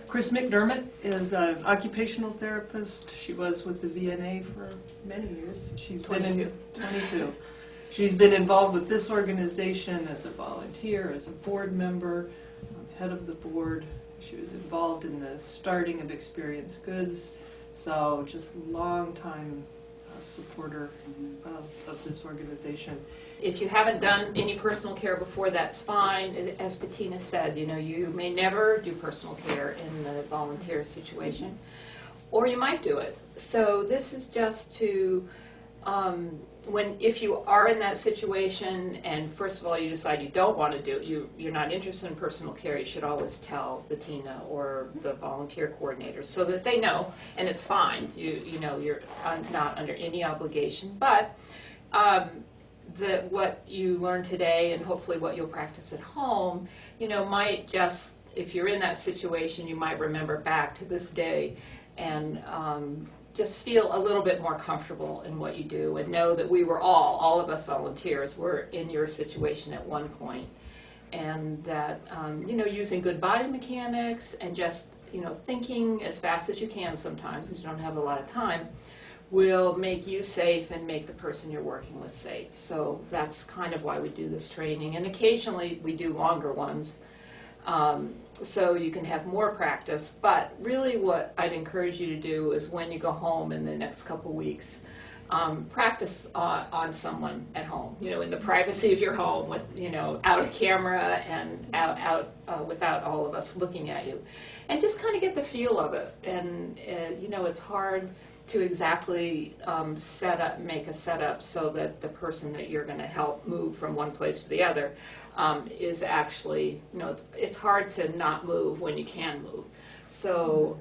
Chris McDermott is an occupational therapist. She was with the VNA for many years. She's 22. 22. She's been involved with this organization as a volunteer, as a board member, head of the board. She was involved in the starting of Experience Goods, so just long time supporter of this organization. If you haven't done any personal care before, that's fine. As Bettina said, you may never do personal care in the volunteer situation, or you might do it. So this is just to, if you are in that situation and first of all you decide you don't want to do it, you're not interested in personal care, you should always tell Bettina or the volunteer coordinator so that they know, and it's fine. You're not under any obligation, but what you learn today and hopefully what you'll practice at home, might just, if you're in that situation, you might remember back to this day and just feel a little bit more comfortable in what you do and know that we were all of us volunteers were in your situation at one point, and that using good body mechanics and just thinking as fast as you can sometimes because you don't have a lot of time will make you safe and make the person you're working with safe. So that's kind of why we do this training, and occasionally we do longer ones so you can have more practice. But really what I'd encourage you to do is when you go home in the next couple weeks, practice on someone at home, in the privacy of your home with, out of camera and out without all of us looking at you, and just kind of get the feel of it. And it's hard to exactly make a setup so that the person that you're going to help move from one place to the other is actually, it's hard to not move when you can move. So,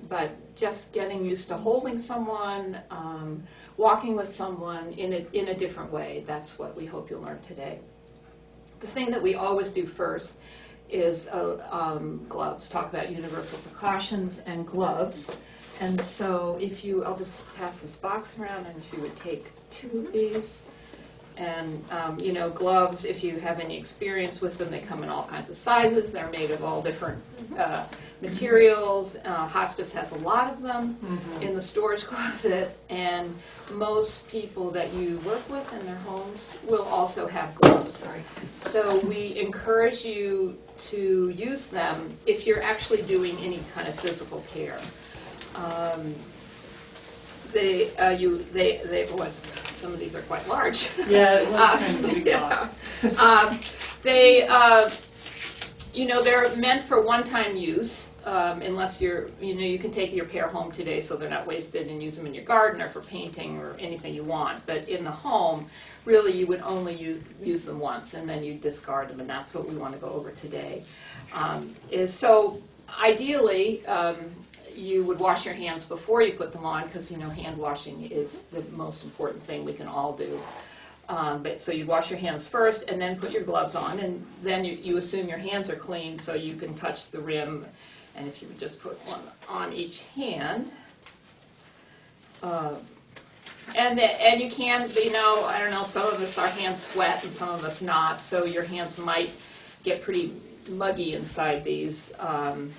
but just getting used to holding someone, walking with someone in a different way, that's what we hope you'll learn today. The thing that we always do first is gloves, talk about universal precautions and gloves. And so I'll just pass this box around, and if you would take 2 of these. And, gloves, if you have any experience with them, they come in all kinds of sizes. They're made of all different materials. Hospice has a lot of them in the storage closet, and most people that you work with in their homes will also have gloves. So we encourage you to use them if you're actually doing any kind of physical care. Some of these are quite large. Yeah, it was kind of a big box. They're meant for one-time use, unless you can take your pair home today so they're not wasted and use them in your garden or for painting or anything you want. But in the home, really you would only use them once and then you discard them, and that's what we want to go over today. So ideally, you would wash your hands before you put them on, because hand washing is the most important thing we can all do. So you wash your hands first and then put your gloves on, and then you assume your hands are clean so you can touch the rim. And if you would just put one on each hand, and you can, I don't know, some of us, our hands sweat and some of us not, so your hands might get pretty muggy inside these,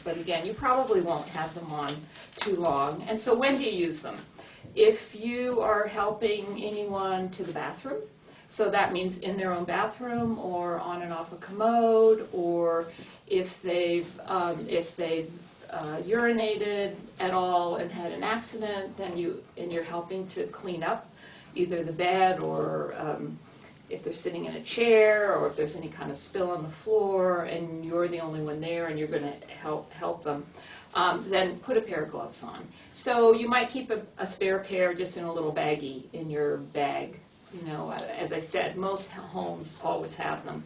but again, you probably won't have them on too long. And so when do you use them? If you are helping anyone to the bathroom, so that means in their own bathroom or on and off a commode, or if they've urinated at all and had an accident, then you're helping to clean up either the bed or if they're sitting in a chair, or if there's any kind of spill on the floor and you're the only one there and you're going to help them, then put a pair of gloves on. So you might keep a spare pair just in a little baggie in your bag. As I said, most homes always have them.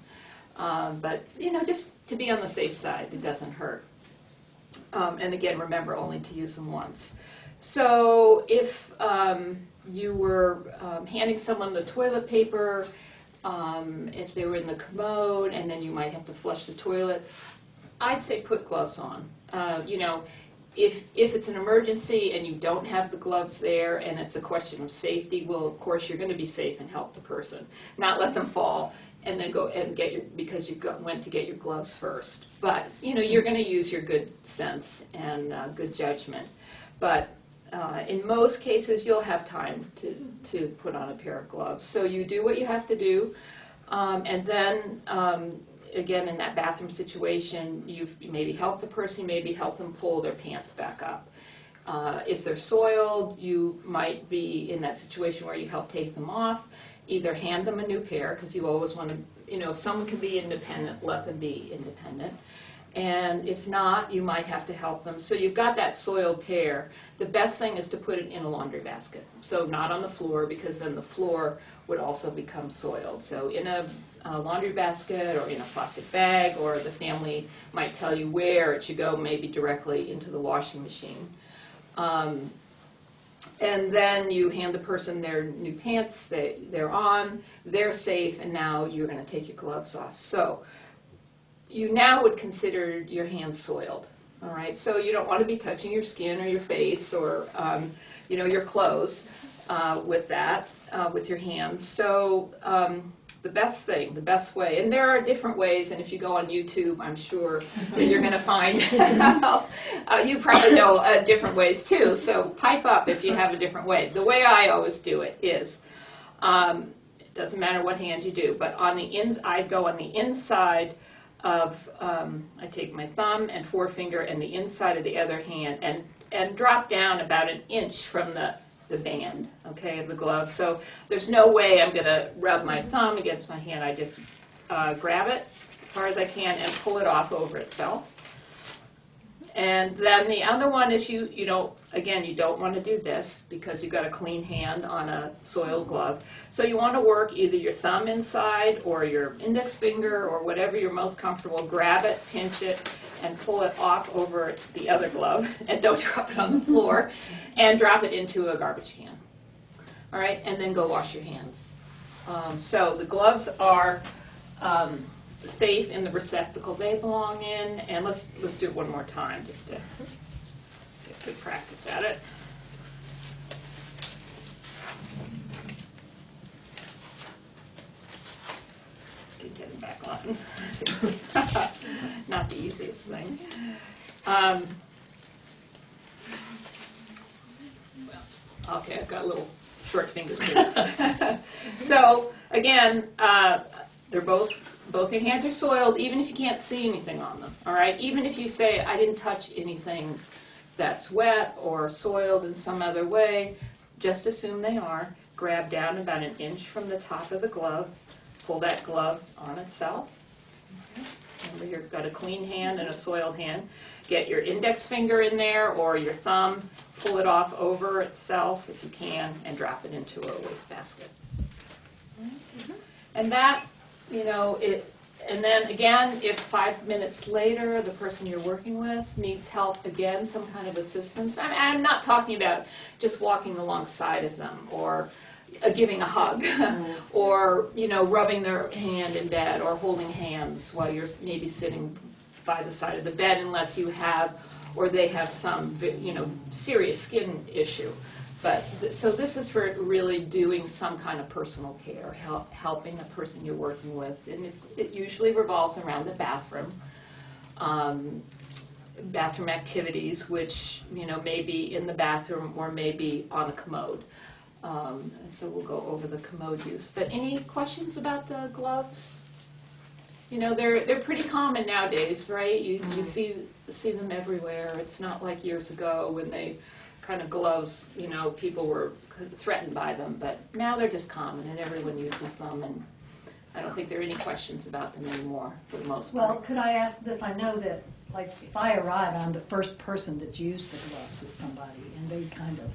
But, just to be on the safe side, it doesn't hurt. And again, remember only to use them once. So if you were handing someone the toilet paper, if they were in the commode, and then you might have to flush the toilet, I'd say put gloves on. If it's an emergency and you don't have the gloves there and it's a question of safety, well, of course, you're going to be safe and help the person, not let them fall and then go and get your, because you went to get your gloves first. But, you know, you're going to use your good sense and good judgment. But in most cases, you'll have time to put on a pair of gloves. So you do what you have to do, and then, again, in that bathroom situation, you maybe help the person, maybe help them pull their pants back up. If they're soiled, you might be in that situation where you help take them off. Either hand them a new pair, because you always want to, you know, if someone can be independent, let them be independent. And if not, you might have to help them. So you've got that soiled pair. The best thing is to put it in a laundry basket. So not on the floor, because then the floor would also become soiled. So in a laundry basket or in a plastic bag, or the family might tell you where it should go, maybe directly into the washing machine. And then you hand the person their new pants, they're on, they're safe, and now you're going to take your gloves off. So you now would consider your hands soiled, all right? So you don't want to be touching your skin or your face or, you know, your clothes with that, with your hands. So the best way, and there are different ways, and if you go on YouTube, I'm sure that you're going to find, you probably know different ways too, so pipe up if you have a different way. The way I always do it is, it doesn't matter what hand you do, but on the I go on the inside of, I take my thumb and forefinger and the inside of the other hand and drop down about an inch from the band, okay, of the glove. So there's no way I'm going to rub my thumb against my hand. I just grab it as far as I can and pull it off over itself. And then the other one is you don't, again, you don't want to do this because you've got a clean hand on a soiled glove. So you want to work either your thumb inside or your index finger or whatever you're most comfortable. Grab it, pinch it, and pull it off over the other glove. And don't drop it on the floor. And drop it into a garbage can. All right, and then go wash your hands. So the gloves are safe in the receptacle they belong in, and let's do it one more time just to get good practice at it. Get them back on. Not the easiest thing. Okay, I've got little short fingers here. So again, they're both your hands are soiled, even if you can't see anything on them. All right, even if you say I didn't touch anything that's wet or soiled in some other way, just assume they are. Grab down about an inch from the top of the glove, pull that glove on itself. Okay. Remember, you've got a clean hand and a soiled hand. Get your index finger in there or your thumb, pull it off over itself if you can, and drop it into a wastebasket. Mm-hmm. And that, you know, and then again, if 5 minutes later the person you're working with needs help again, some kind of assistance, I'm not talking about just walking alongside of them or giving a hug or, you know, rubbing their hand in bed or holding hands while you're maybe sitting by the side of the bed, unless you have or they have some, you know, serious skin issue. But so this is for really doing some kind of personal care, helping the person you're working with, and it usually revolves around the bathroom, bathroom activities, which, you know, may be in the bathroom or maybe on a commode. And so we'll go over the commode use. But any questions about the gloves? You know, they're pretty common nowadays, right? You see them everywhere. It's not like years ago when they kind of gloves, you know, people were threatened by them, but now they're just common and everyone uses them, and I don't think there are any questions about them anymore for the most part. Well, could I ask this? I know that, like, if I arrive, I'm the first person that's used the gloves with somebody, and they kind of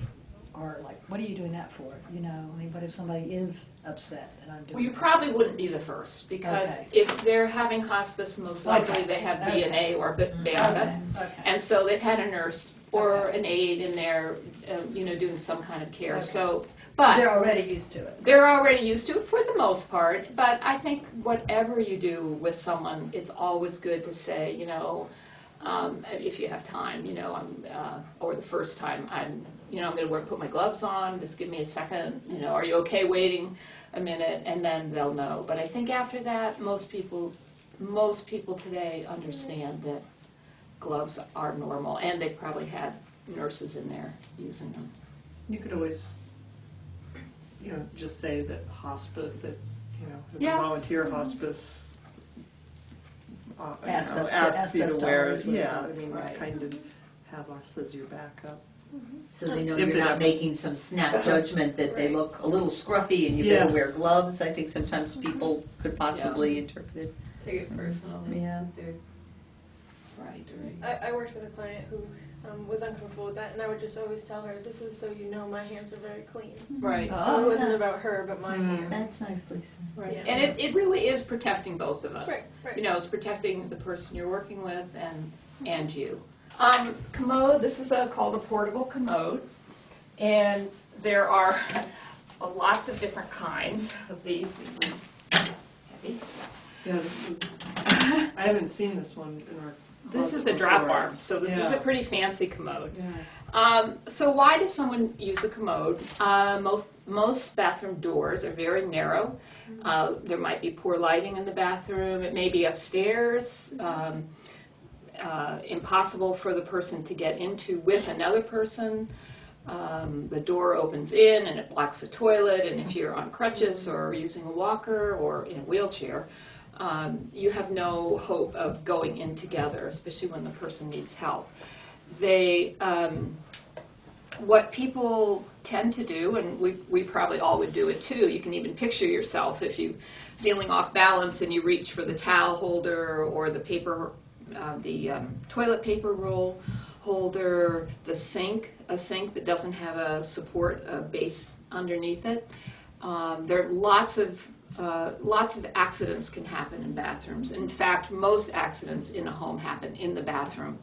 are like, what are you doing that for? You know, I mean, but if somebody is upset that I'm doing Well, you probably wouldn't be the first, because if they're having hospice, most likely they have BNA or BARDA, and so they've had a nurse or an aide in there, you know, doing some kind of care. So, but they're already used to it. They're already used to it for the most part, but I think whatever you do with someone, it's always good to say, you know, if you have time, you know, or the first time, I'm going to put my gloves on, just give me a second, you know, are you okay waiting a minute, and then they'll know. But I think after that, most people today understand that gloves are normal, and they've probably had nurses in there using them. You could always, you know, just say that hospice, that, you know, as Yeah. a volunteer hospice, Ask us to- ask you ask to us to wear always it. wear Yeah, I gloves. mean, Right. kind of have us as your backup. So they know If you're it not ever- making some snap judgment that they Right. look a little scruffy and you Yeah. better wear gloves. I think sometimes people could possibly interpret it. Take it personally. Yeah. Right. I worked with a client who was uncomfortable with that, and I would just always tell her, this is so you know my hands are very clean. Right. So it wasn't yeah. about her, but my hands. That's nicely said. Right. Yeah. And it really is protecting both of us. Right. You know, it's protecting the person you're working with and you. Commode, this is called a portable commode, and there are lots of different kinds of these. These are heavy. Yeah, this was, I haven't seen this one in our This closet is a drop before. arm, so this is a Yeah. pretty fancy commode. Yeah. So why does someone use a commode? Most bathroom doors are very narrow. There might be poor lighting in the bathroom. It may be upstairs. Impossible for the person to get into with another person. The door opens in and it blocks the toilet, and if you're on crutches or using a walker or in a wheelchair, you have no hope of going in together, especially when the person needs help. What people tend to do, and we probably all would do it too, you can even picture yourself if you feeling off balance and you reach for the towel holder or the paper, toilet paper roll holder, a sink that doesn't have a support, a base underneath it. There are lots of accidents can happen in bathrooms. In fact, most accidents in a home happen in the bathroom,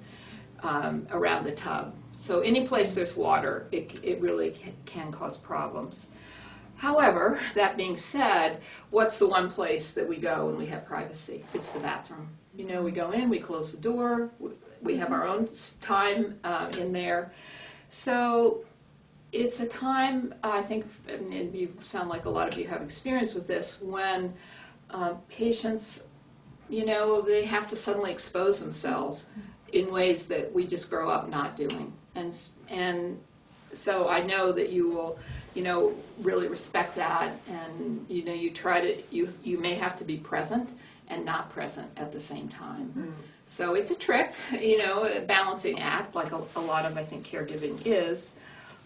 around the tub. So any place there's water, it really can cause problems. However, that being said, what's the one place that we go when we have privacy? It's the bathroom. You know, we go in, we close the door, we have our own time in there. So it's a time, I think, and you sound like a lot of you have experience with this, when patients, you know, they have to suddenly expose themselves in ways that we just grow up not doing. And so I know that you will, you know, really respect that, and you know, you may have to be present and not present at the same time. So it's a trick, you know, a balancing act, like a lot of, I think, caregiving is,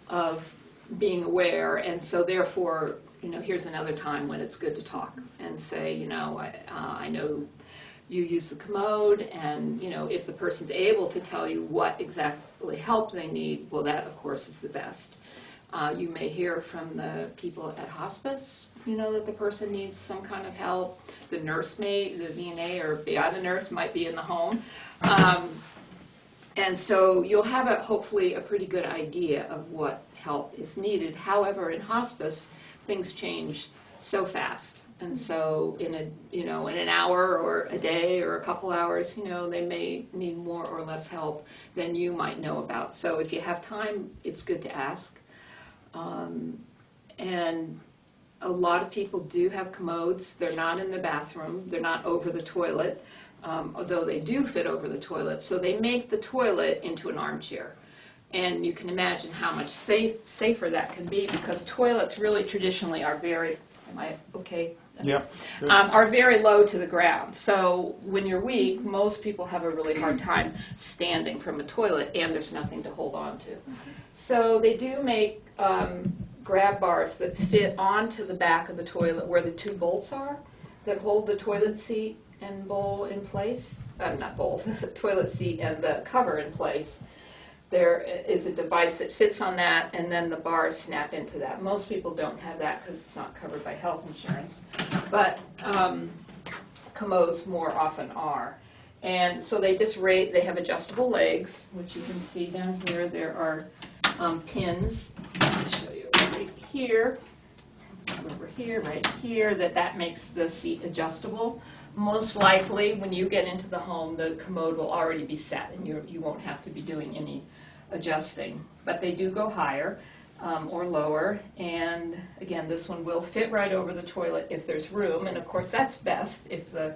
of being aware. And so therefore, you know, here's another time when it's good to talk and say, you know, I know you use the commode, and, you know, if the person's able to tell you what exactly help they need, well, that, of course, is the best. You may hear from the people at hospice, you know, that the person needs some kind of help. The nurse may, the VNA or beyond the nurse might be in the home. And so you'll have hopefully a pretty good idea of what help is needed. However, in hospice, things change so fast. And so in an hour or a day or a couple hours, you know, they may need more or less help than you might know about. So if you have time, it's good to ask. And a lot of people do have commodes. They're not in the bathroom. They're not over the toilet, although they do fit over the toilet. So they make the toilet into an armchair. And you can imagine how much safer that can be, because toilets really traditionally are very, am I okay? Yeah. Are very low to the ground. So when you're weak, most people have a really hard time standing from a toilet, and there's nothing to hold on to. So they do make grab bars that fit onto the back of the toilet where the two bolts are that hold the toilet seat and bowl in place. Not bowl, the toilet seat and the cover in place. There is a device that fits on that, and then the bars snap into that. Most people don't have that because it's not covered by health insurance, but commodes more often are. And so they they have adjustable legs, which you can see down here. There are pins. I'll show you right here. over here, right here, that makes the seat adjustable. Most likely, when you get into the home, the commode will already be set, and you won't have to be doing any adjusting. But they do go higher or lower, and again, this one will fit right over the toilet if there's room, and of course that's best if the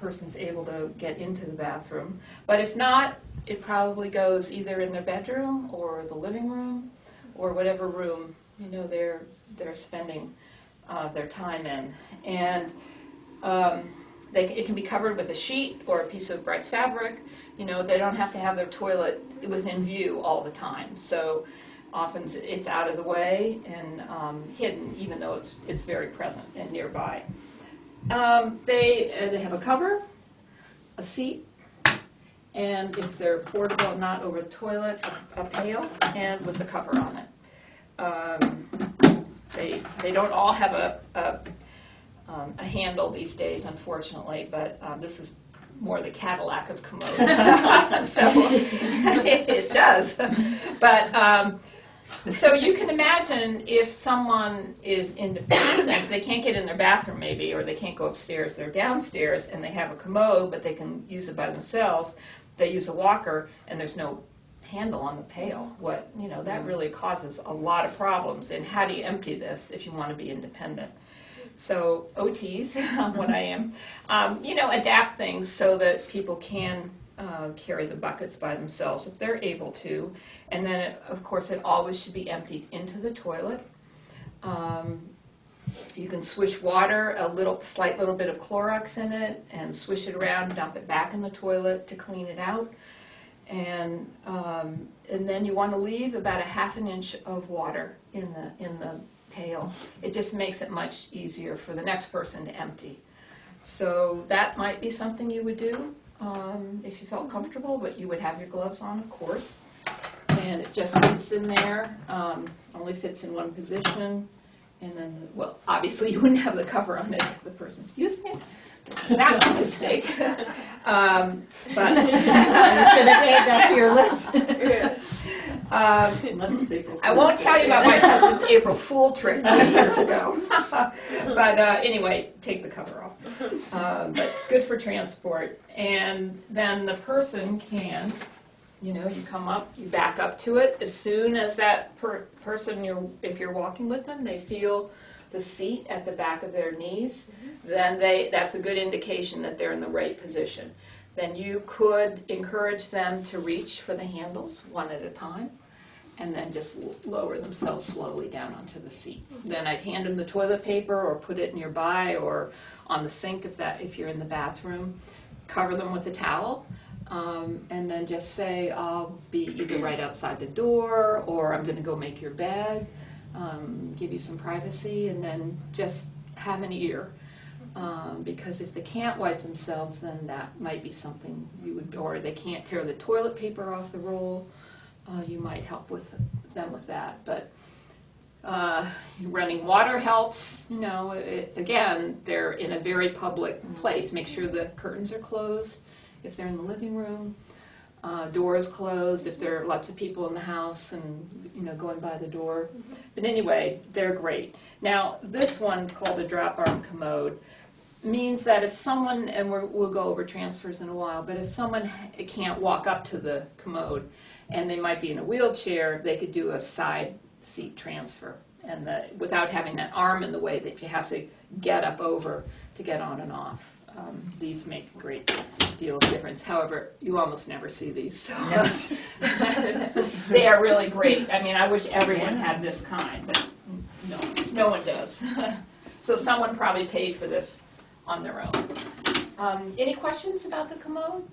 person's able to get into the bathroom. But if not, it probably goes either in their bedroom or the living room or whatever room they're spending their time in. And it can be covered with a sheet or a piece of bright fabric. They don't have to have their toilet within view all the time. So often it's out of the way and hidden, even though it's very present and nearby. They have a cover, a seat, and if they're portable and not over the toilet, a pail, and with the cover on it. They don't all have a handle these days, unfortunately, but this is more the Cadillac of commodes. So it does. But so you can imagine if someone is independent, they can't get in their bathroom maybe, or they can't go upstairs, they're downstairs, and they have a commode, but they can use it by themselves. They use a walker, and there's no handle on the pail. That really causes a lot of problems. And how do you empty this if you want to be independent? So OTs, what I am, adapt things so that people can carry the buckets by themselves if they're able to. And then, of course, it always should be emptied into the toilet. You can swish water, slight little bit of Clorox in it, and swish it around, dump it back in the toilet to clean it out. And then you want to leave about a ½ inch of water in the pail. It just makes it much easier for the next person to empty. So that might be something you would do if you felt comfortable, but you would have your gloves on, of course. And it just fits in there, only fits in one position. And then, well, obviously you wouldn't have the cover on it if the person's using it. That's a mistake. But I'm just going to add that to your list. Yes. Unless it's April I won't tell you about my husband's April Fool trick 20 years ago. But anyway, take the cover off. But it's good for transport. And then the person can, you come up, you back up to it. As soon as that person, if you're walking with them, they feel the seat at the back of their knees, then that's a good indication that they're in the right position. Then you could encourage them to reach for the handles one at a time, and then just lower themselves slowly down onto the seat. Then I'd hand them the toilet paper or put it nearby or on the sink if you're in the bathroom. Cover them with a towel, and then just say, I'll be either right outside the door or I'm going to go make your bed, give you some privacy, and then just have an ear. Because if they can't wipe themselves, then that might be something you would, or they can't tear the toilet paper off the roll, you might help them with that. But running water helps, again, they're in a very public place. Make sure the curtains are closed if they're in the living room, doors closed if there are lots of people in the house and, going by the door. But anyway, they're great. Now, this one called a drop arm commode means that if someone, and we'll go over transfers in a while, but if someone can't walk up to the commode and they might be in a wheelchair, they could do a side seat transfer, and without having that arm in the way that you have to get up over to get on and off. These make a great deal of difference. However, you almost never see these. So they are really great. I mean, I wish everyone had this kind, but no one does. So someone probably paid for this on their own. Any questions about the commode?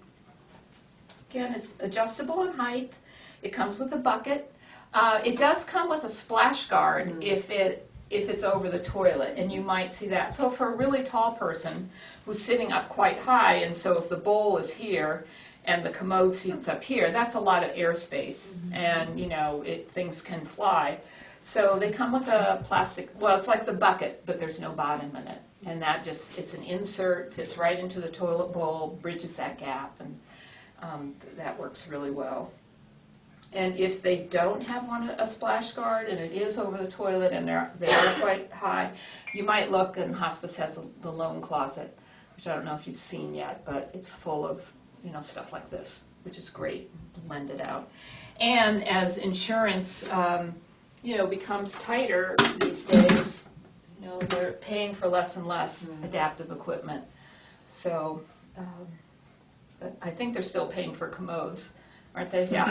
Again, it's adjustable in height. It comes with a bucket. It does come with a splash guard if it's over the toilet, and you might see that. So for a really tall person who's sitting up quite high, and so if the bowl is here and the commode sits up here, that's a lot of airspace, and things can fly. So they come with a plastic, well, it's like the bucket, but there's no bottom in it. And that it's an insert, fits right into the toilet bowl, bridges that gap, and that works really well. And if they don't have a splash guard and it is over the toilet and they are quite high, you might look, and Hospice has the loan closet, which I don't know if you've seen yet, but it's full of, stuff like this, which is great to lend it out. And as insurance, becomes tighter these days, they're paying for less and less adaptive equipment. So, but I think they're still paying for commodes, aren't they? Yeah,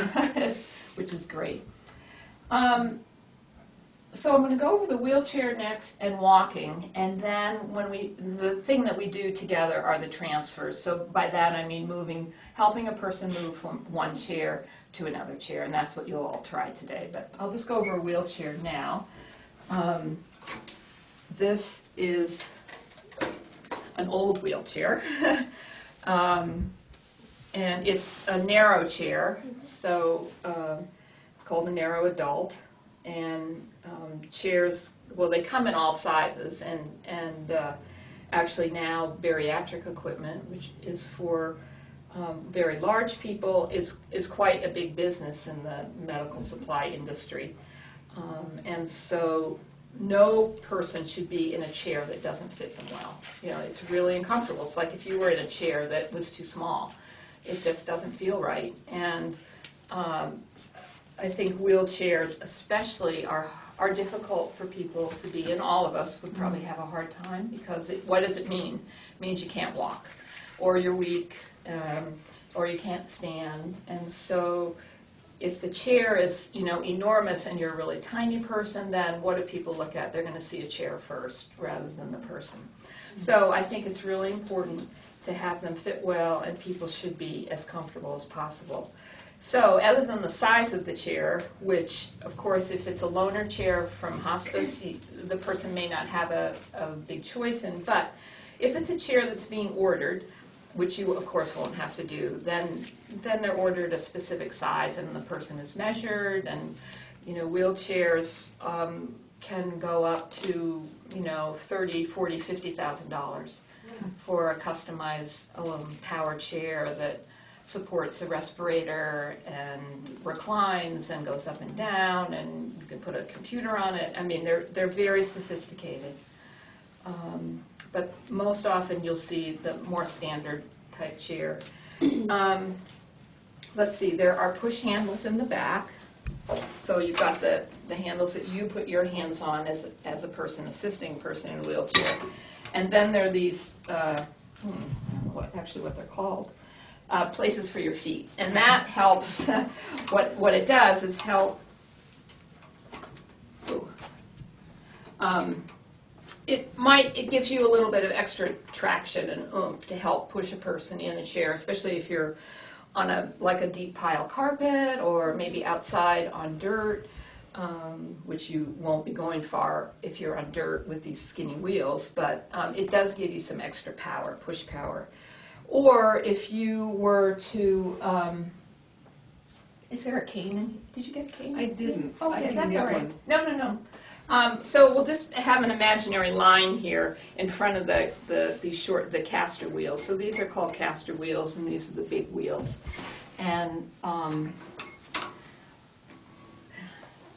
which is great. So I'm going to go over the wheelchair next and walking, and then the thing that we do together are the transfers. So by that I mean helping a person move from one chair to another chair, and that's what you'll all try today. But I'll just go over a wheelchair now. This is an old wheelchair. And it's a narrow chair, so it's called a narrow adult. And chairs, well, they come in all sizes, and actually now bariatric equipment, which is for very large people, is quite a big business in the medical supply industry. And so no person should be in a chair that doesn't fit them well. It's really uncomfortable. It's like if you were in a chair that was too small. It just doesn't feel right. And I think wheelchairs especially are difficult for people to be in. All of us would probably have a hard time, because what does it mean? It means you can't walk, or you're weak, or you can't stand. And so if the chair is enormous and you're a really tiny person, then what do people look at? They're going to see a chair first rather than the person. So I think it's really important to have them fit well, and people should be as comfortable as possible. So other than the size of the chair, which of course if it's a loaner chair from Hospice, the person may not have a big choice in, but if it's a chair that's being ordered, which you of course won't have to do, then they're ordered a specific size and the person is measured, and wheelchairs can go up to $30,000, $40,000, $50,000 for a customized power chair that supports a respirator and reclines and goes up and down, and you can put a computer on it. I mean, they're very sophisticated. But most often you'll see the more standard type chair. Let's see, there are push handles in the back. So you've got the handles that you put your hands on as a person, assisting a person in a wheelchair. And then there are these, what they're called, places for your feet. And that helps, what it does is help, it gives you a little bit of extra traction and oomph to help push a person in a chair, especially if you're on a deep pile carpet, or maybe outside on dirt, which you won't be going far if you're on dirt with these skinny wheels, but it does give you some extra power, push power. Or if you were to, is there a cane? Did you get a cane? I didn't. Okay, that's all right. No. So we'll just have an imaginary line here in front of the caster wheels. So these are called caster wheels, and these are the big wheels. And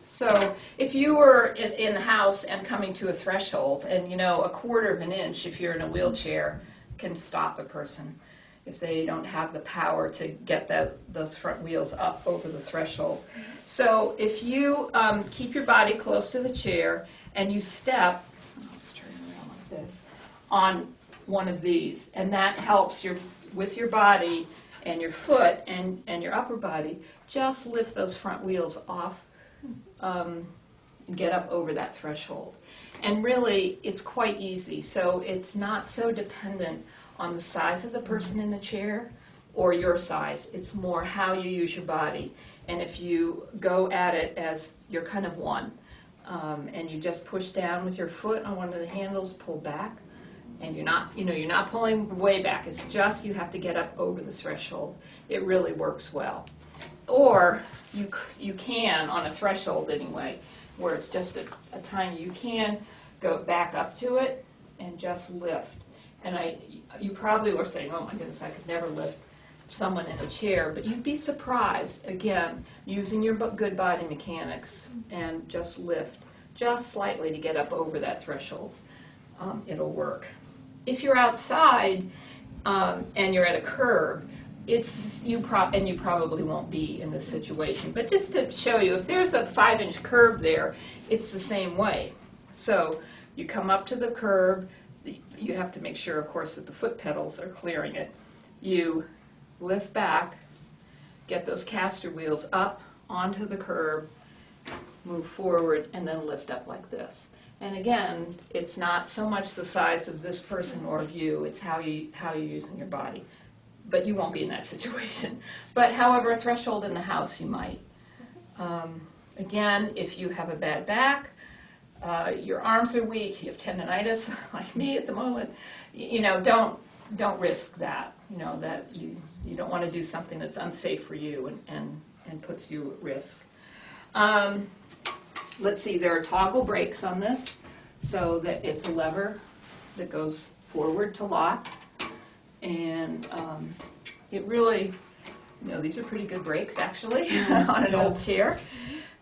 so if you were in the house and coming to a threshold, and a quarter of an inch, if you're in a wheelchair, can stop a person if they don't have the power to get those front wheels up over the threshold. So if you keep your body close to the chair and you step, let's turn around like this, on one of these, and that helps with your body and your foot and your upper body, just lift those front wheels off, and get up over that threshold. And really, it's quite easy. So it's not so dependent on the size of the person in the chair or your size. It's more how you use your body. And if you go at it as you're kind of one, and you just push down with your foot on one of the handles, pull back, and you're not pulling way back. It's just you have to get up over the threshold. It really works well. Or you can, on a threshold anyway, where it's just a tiny, you can go back up to it and just lift. And you probably were saying, oh my goodness, I could never lift someone in a chair, but you'd be surprised, again, using your good body mechanics and just lift just slightly to get up over that threshold. It'll work. If you're outside and you're at a curb, you probably won't be in this situation. But just to show you, if there's a 5-inch curb there, it's the same way. So you come up to the curb. You have to make sure, of course, that the foot pedals are clearing it. You lift back, get those caster wheels up onto the curb, move forward, and then lift up like this. And again, it's not so much the size of this person or of you, it's how you're using your body. But you won't be in that situation. But however, a threshold in the house, you might. Again, if you have a bad back, your arms are weak, you have tendonitis, like me at the moment, don't risk that. That you don't want to do something that's unsafe for you and puts you at risk. Let's see, there are toggle brakes on this, so that it's a lever that goes forward to lock. And it really, these are pretty good brakes actually on an old chair.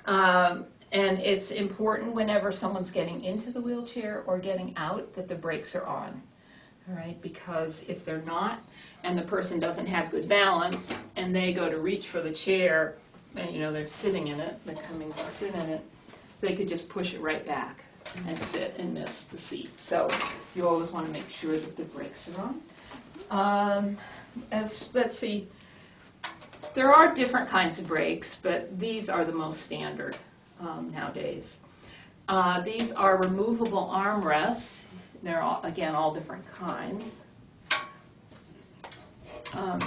And it's important whenever someone's getting into the wheelchair or getting out that the brakes are on. All right, because if they're not, and the person doesn't have good balance, and they go to reach for the chair, and they're sitting in it, they're coming to sit in it, they could just push it right back and sit and miss the seat. So you always want to make sure that the brakes are on. Let's see, there are different kinds of brakes, but these are the most standard nowadays. These are removable armrests. They're all different kinds. So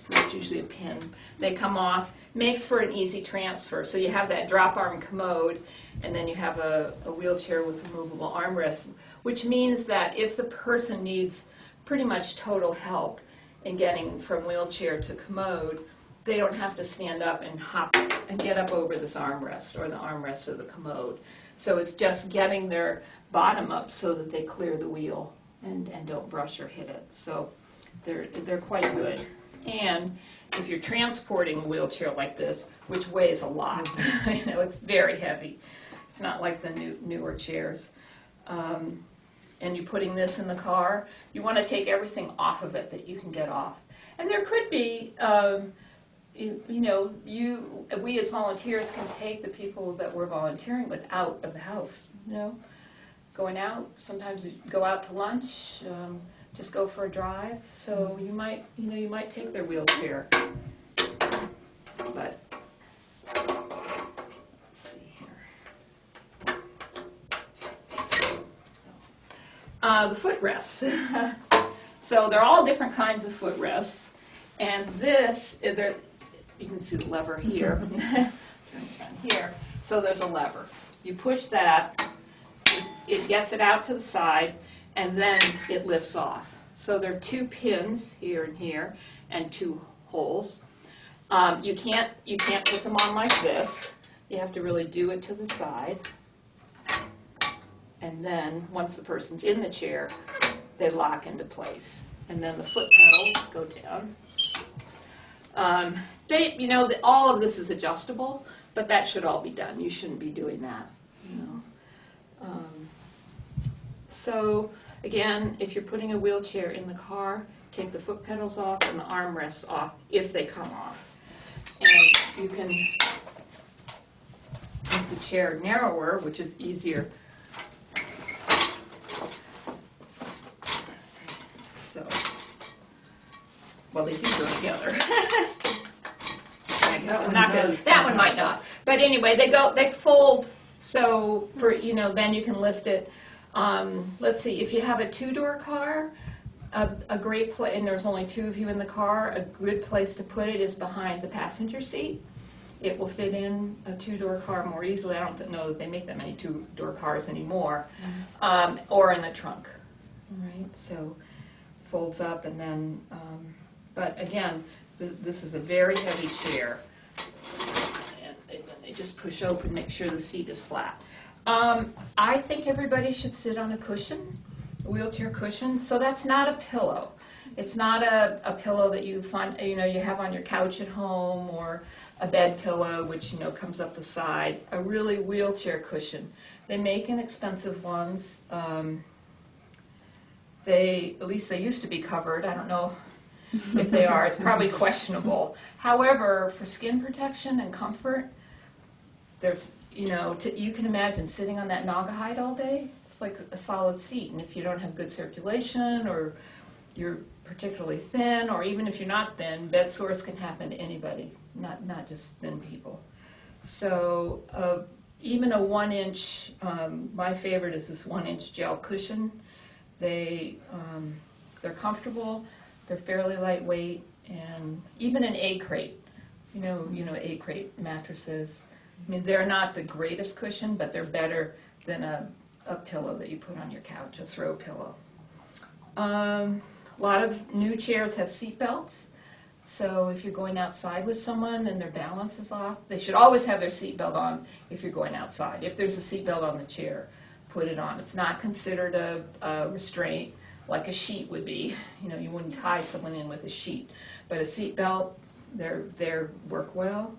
that's usually a pin. They come off, makes for an easy transfer. So you have that drop arm commode, and then you have a wheelchair with removable armrests, which means that if the person needs pretty much total help in getting from wheelchair to commode, they don't have to stand up and hop and get up over this armrest or the armrest of the commode. So it's just getting their bottom up so that they clear the wheel and don't brush or hit it. So they're quite good. And if you're transporting a wheelchair like this, which weighs a lot, it's very heavy. It's not like the newer chairs. And you're putting this in the car, you want to take everything off of it that you can get off. And there could be, we as volunteers can take the people that we're volunteering with out of the house, going out. Sometimes you go out to lunch, just go for a drive. So you might take their wheelchair. But let's see here. The footrests. So they're all different kinds of footrests, and this, you can see the lever here. Here. So there's a lever. You push that, it gets it out to the side, and then it lifts off. So there are 2 pins here and here, and 2 holes. You can't put them on like this. You have to really do it to the side. And then once the person's in the chair, they lock into place. And then the foot pedals go down. All of this is adjustable, but that should all be done. You shouldn't be doing that. So again, if you're putting a wheelchair in the car, take the foot pedals off and the armrests off if they come off. And you can make the chair narrower, which is easier. So, well, they do go together. I guess I'm not gonna, that one might not. But anyway, they fold, so for, then you can lift it. Let's see, if you have a 2-door car, a great place, and there's only 2 of you in the car, a good place to put it is behind the passenger seat. It will fit in a 2-door car more easily. I don't know that they make that many 2-door cars anymore. Or in the trunk. All right, so folds up, and then, but again, this is a very heavy chair. And they just push open, make sure the seat is flat. I think everybody should sit on a cushion, a wheelchair cushion. So that's not a pillow. It's not a pillow that you find, you have on your couch at home, or a bed pillow, which, comes up the side. A really wheelchair cushion. They make inexpensive ones. At least they used to be covered. I don't know if they are. It's probably questionable. However, for skin protection and comfort, there's, you can imagine sitting on that Naugahyde all day. It's like a solid seat. And if you don't have good circulation, or you're particularly thin, or even if you're not thin, bed sores can happen to anybody, not just thin people. So even a 1-inch, my favorite is this 1-inch gel cushion. They're comfortable, they're fairly lightweight, and even an egg crate, egg crate mattresses. I mean, they're not the greatest cushion, but they're better than a pillow that you put on your couch, a throw pillow. A lot of new chairs have seat belts. So if you're going outside with someone and their balance is off, they should always have their seat belt on if you're going outside. If there's a seat belt on the chair, put it on. It's not considered a restraint like a sheet would be. You wouldn't tie someone in with a sheet. But a seat belt, they work well.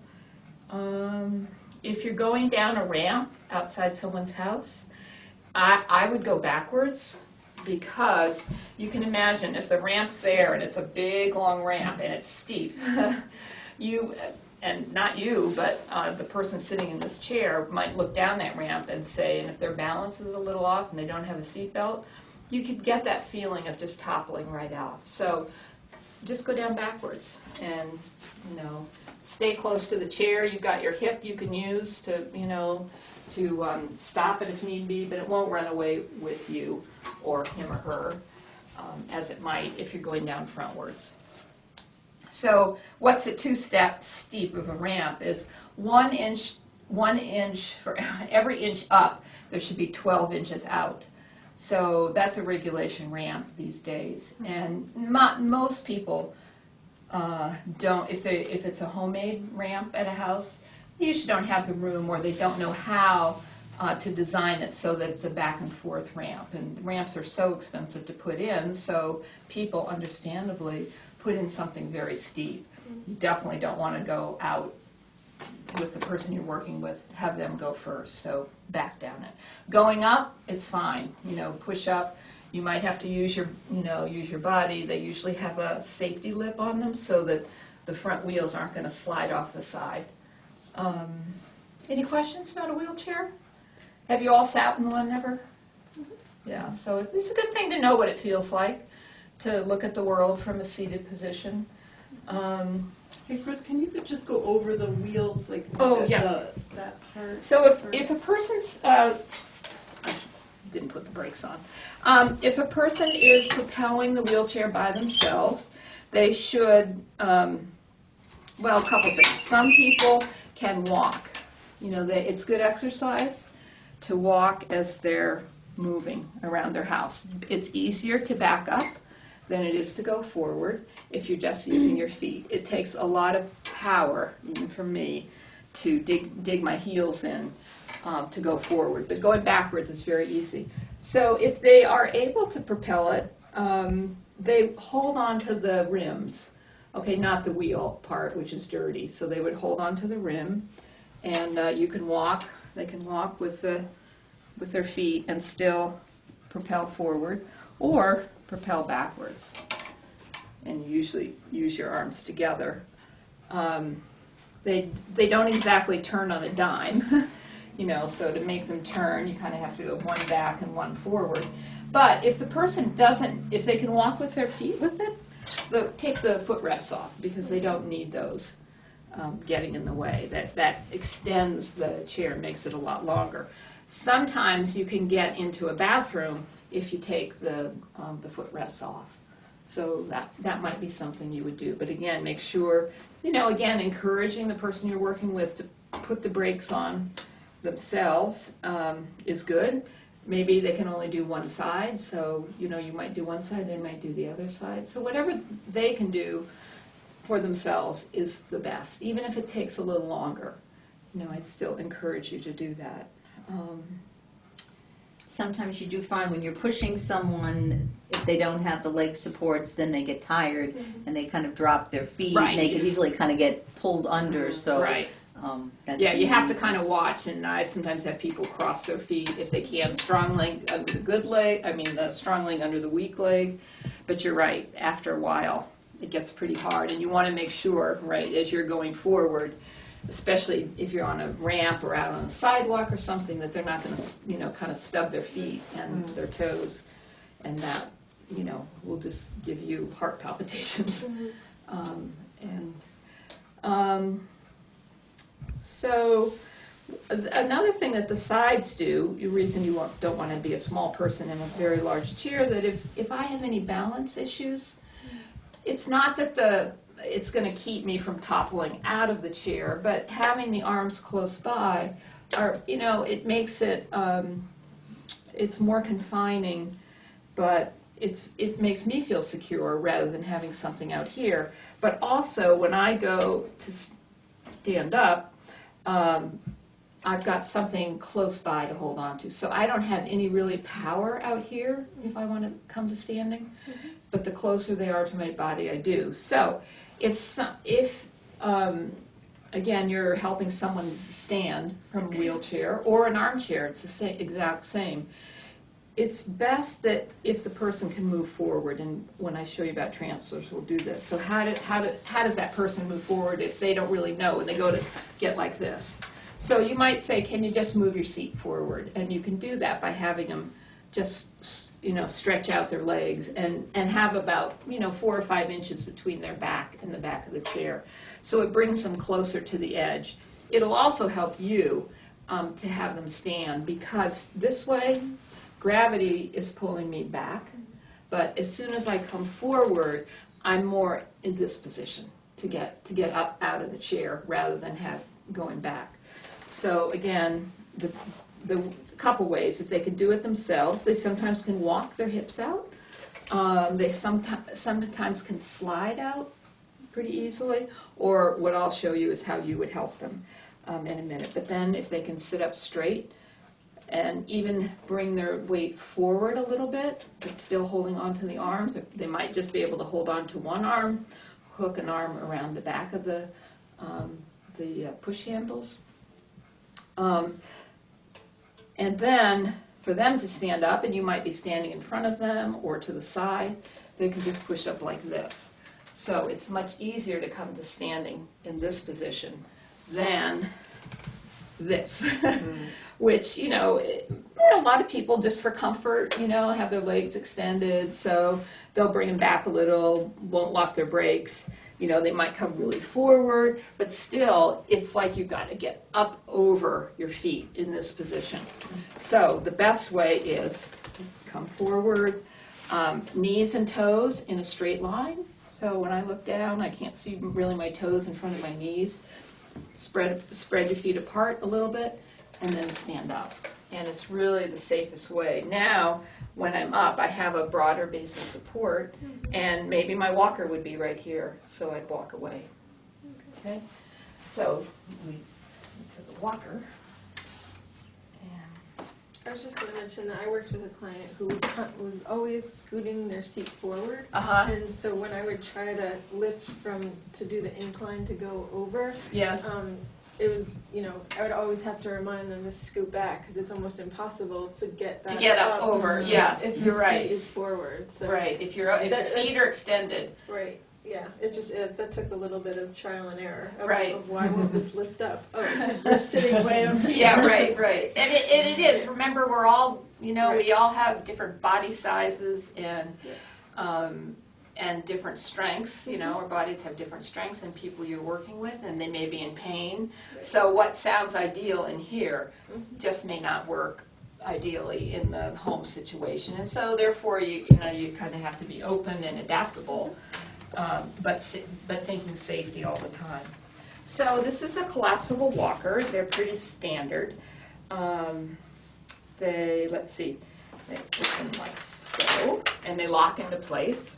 If you're going down a ramp outside someone's house, I would go backwards, because you can imagine if the ramp's there and it's a big long ramp and it's steep, and not you, but the person sitting in this chair might look down that ramp and say, and if their balance is a little off and they don't have a seatbelt, you could get that feeling of just toppling right off. So just go down backwards and, stay close to the chair. You've got your hip you can use to, to stop it if need be, but it won't run away with you or him or her, as it might if you're going down frontwards. So what's it 2 steps steep of a ramp is 1 inch for every inch up, there should be 12 inches out. So that's a regulation ramp these days. And most people don't, if it's a homemade ramp at a house, they usually don't have the room, or they don't know how to design it so that it's a back and forth ramp. And ramps are so expensive to put in, so people understandably put in something very steep. You definitely don't want to go out with the person you're working with, have them go first, so back down it. Going up, it's fine, push up. You might have to use your body. They usually have a safety lip on them so that the front wheels aren't going to slide off the side. Any questions about a wheelchair? Have you all sat in one ever? Yeah, so it's a good thing to know what it feels like to look at the world from a seated position. Hey, Chris, can you just go over the wheels, like that part? So if a person's didn't put the brakes on. If a person is propelling the wheelchair by themselves, they should, a couple things. Some people can walk. It's good exercise to walk as they're moving around their house. It's easier to back up than it is to go forward if you're just using your feet. It takes a lot of power, even for me, to dig my heels in to go forward. But going backwards is very easy. So if they are able to propel it, they hold on to the rims. Okay, not the wheel part, which is dirty. So they would hold on to the rim, and you can walk. They can walk with their feet and still propel forward, or propel backwards, and usually use your arms together. They don't exactly turn on a dime, so to make them turn, you kind of have to go one back and one forward. But if the person if they can walk with their feet with it, take the footrests off, because they don't need those getting in the way. That extends the chair, makes it a lot longer. Sometimes you can get into a bathroom if you take the footrests off. So that might be something you would do. But again, make sure, again, encouraging the person you're working with to put the brakes on themselves is good. Maybe they can only do one side, so you might do one side, they might do the other side. So whatever they can do for themselves is the best, even if it takes a little longer. I still encourage you to do that. sometimes you do find when you're pushing someone, if they don't have the leg supports, then they get tired and they kind of drop their feet. Right. And they could easily kind of get pulled under. So Right. That's Yeah, you have to really- kind of watch, and I sometimes have people cross their feet if they can. Strong leg under the good leg, the strong leg under the weak leg. But you're right, after a while, it gets pretty hard, and you want to make sure, right, as you're going forward, especially if you're on a ramp or out on a sidewalk or something, that they're not going to, kind of stub their feet and their toes, and that, will just give you heart palpitations. So another thing that the sides do, the reason you don't want to be a small person in a very large chair, that if I have any balance issues, it's not that it's going to keep me from toppling out of the chair, but having the arms close by, it makes it, it's more confining, but it makes me feel secure rather than having something out here. But also, when I go to stand up, I've got something close by to hold on to. So I don't have any really power out here if I want to come to standing, but the closer they are to my body, I do. So if again, you're helping someone stand from a wheelchair or an armchair, it's the exact same. It's best that if the person can move forward, and when I show you about transfers, we'll do this. So how does that person move forward if they don't really know and they go to get like this? So you might say, can you just move your seat forward? And you can do that by having them just, stretch out their legs and have about, 4 or 5 inches between their back and the back of the chair. So it brings them closer to the edge. It'll also help you to have them stand, because this way, gravity is pulling me back, but as soon as I come forward, I'm more in this position to get up out of the chair rather than going back. So again, the couple ways, if they can do it themselves, they sometimes can walk their hips out. They sometimes can slide out pretty easily, or what I'll show you is how you would help them in a minute. But then if they can sit up straight, and even bring their weight forward a little bit, but still holding on to the arms. They might just be able to hold on to one arm, hook an arm around the back of the push handles. And then for them to stand up, and you might be standing in front of them or to the side, they can just push up like this. So it's much easier to come to standing in this position than this. Which, a lot of people, just for comfort, have their legs extended, so they'll bring them back a little, won't lock their brakes. They might come really forward, but still, it's like you've got to get up over your feet in this position. So the best way is come forward, knees and toes in a straight line. So when I look down, I can't see really my toes in front of my knees. Spread your feet apart a little bit, and then stand up. And it's really the safest way. Now, when I'm up, I have a broader base of support, and maybe my walker would be right here, so I'd walk away. Okay? So we took a walker. I was just going to mention that I worked with a client who was always scooting their seat forward. And so when I would try to lift to do the incline to go over, Yes. It was, I would always have to remind them to scoot back, because it's almost impossible to get that To get up over, yes, if you're the right. seat is forward. So, Right, if your feet are extended. Right. Yeah, that took a little bit of trial and error Right. of why won't this lift up? Oh, you're sitting way up here. Yeah, right. And it is. Remember, we're all, we all have different body sizes and different strengths. Our bodies have different strengths and people you're working with, and they may be in pain. So what sounds ideal in here just may not work ideally in the home situation. And so therefore, you kind of have to be open and adaptable. But thinking safety all the time. So this is a collapsible walker. They're pretty standard. Let's see, they open like so, and they lock into place.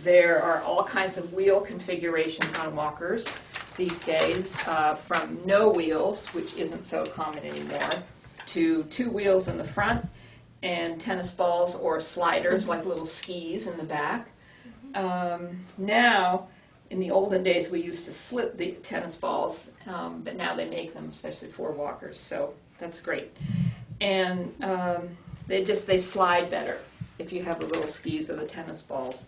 There are all kinds of wheel configurations on walkers these days, from no wheels, which isn't so common anymore, to 2 wheels in the front and tennis balls or sliders, like little skis in the back. Now, in the olden days, we used to slip the tennis balls, but now they make them, especially for walkers, so that's great. And they slide better if you have the little skis or the tennis balls.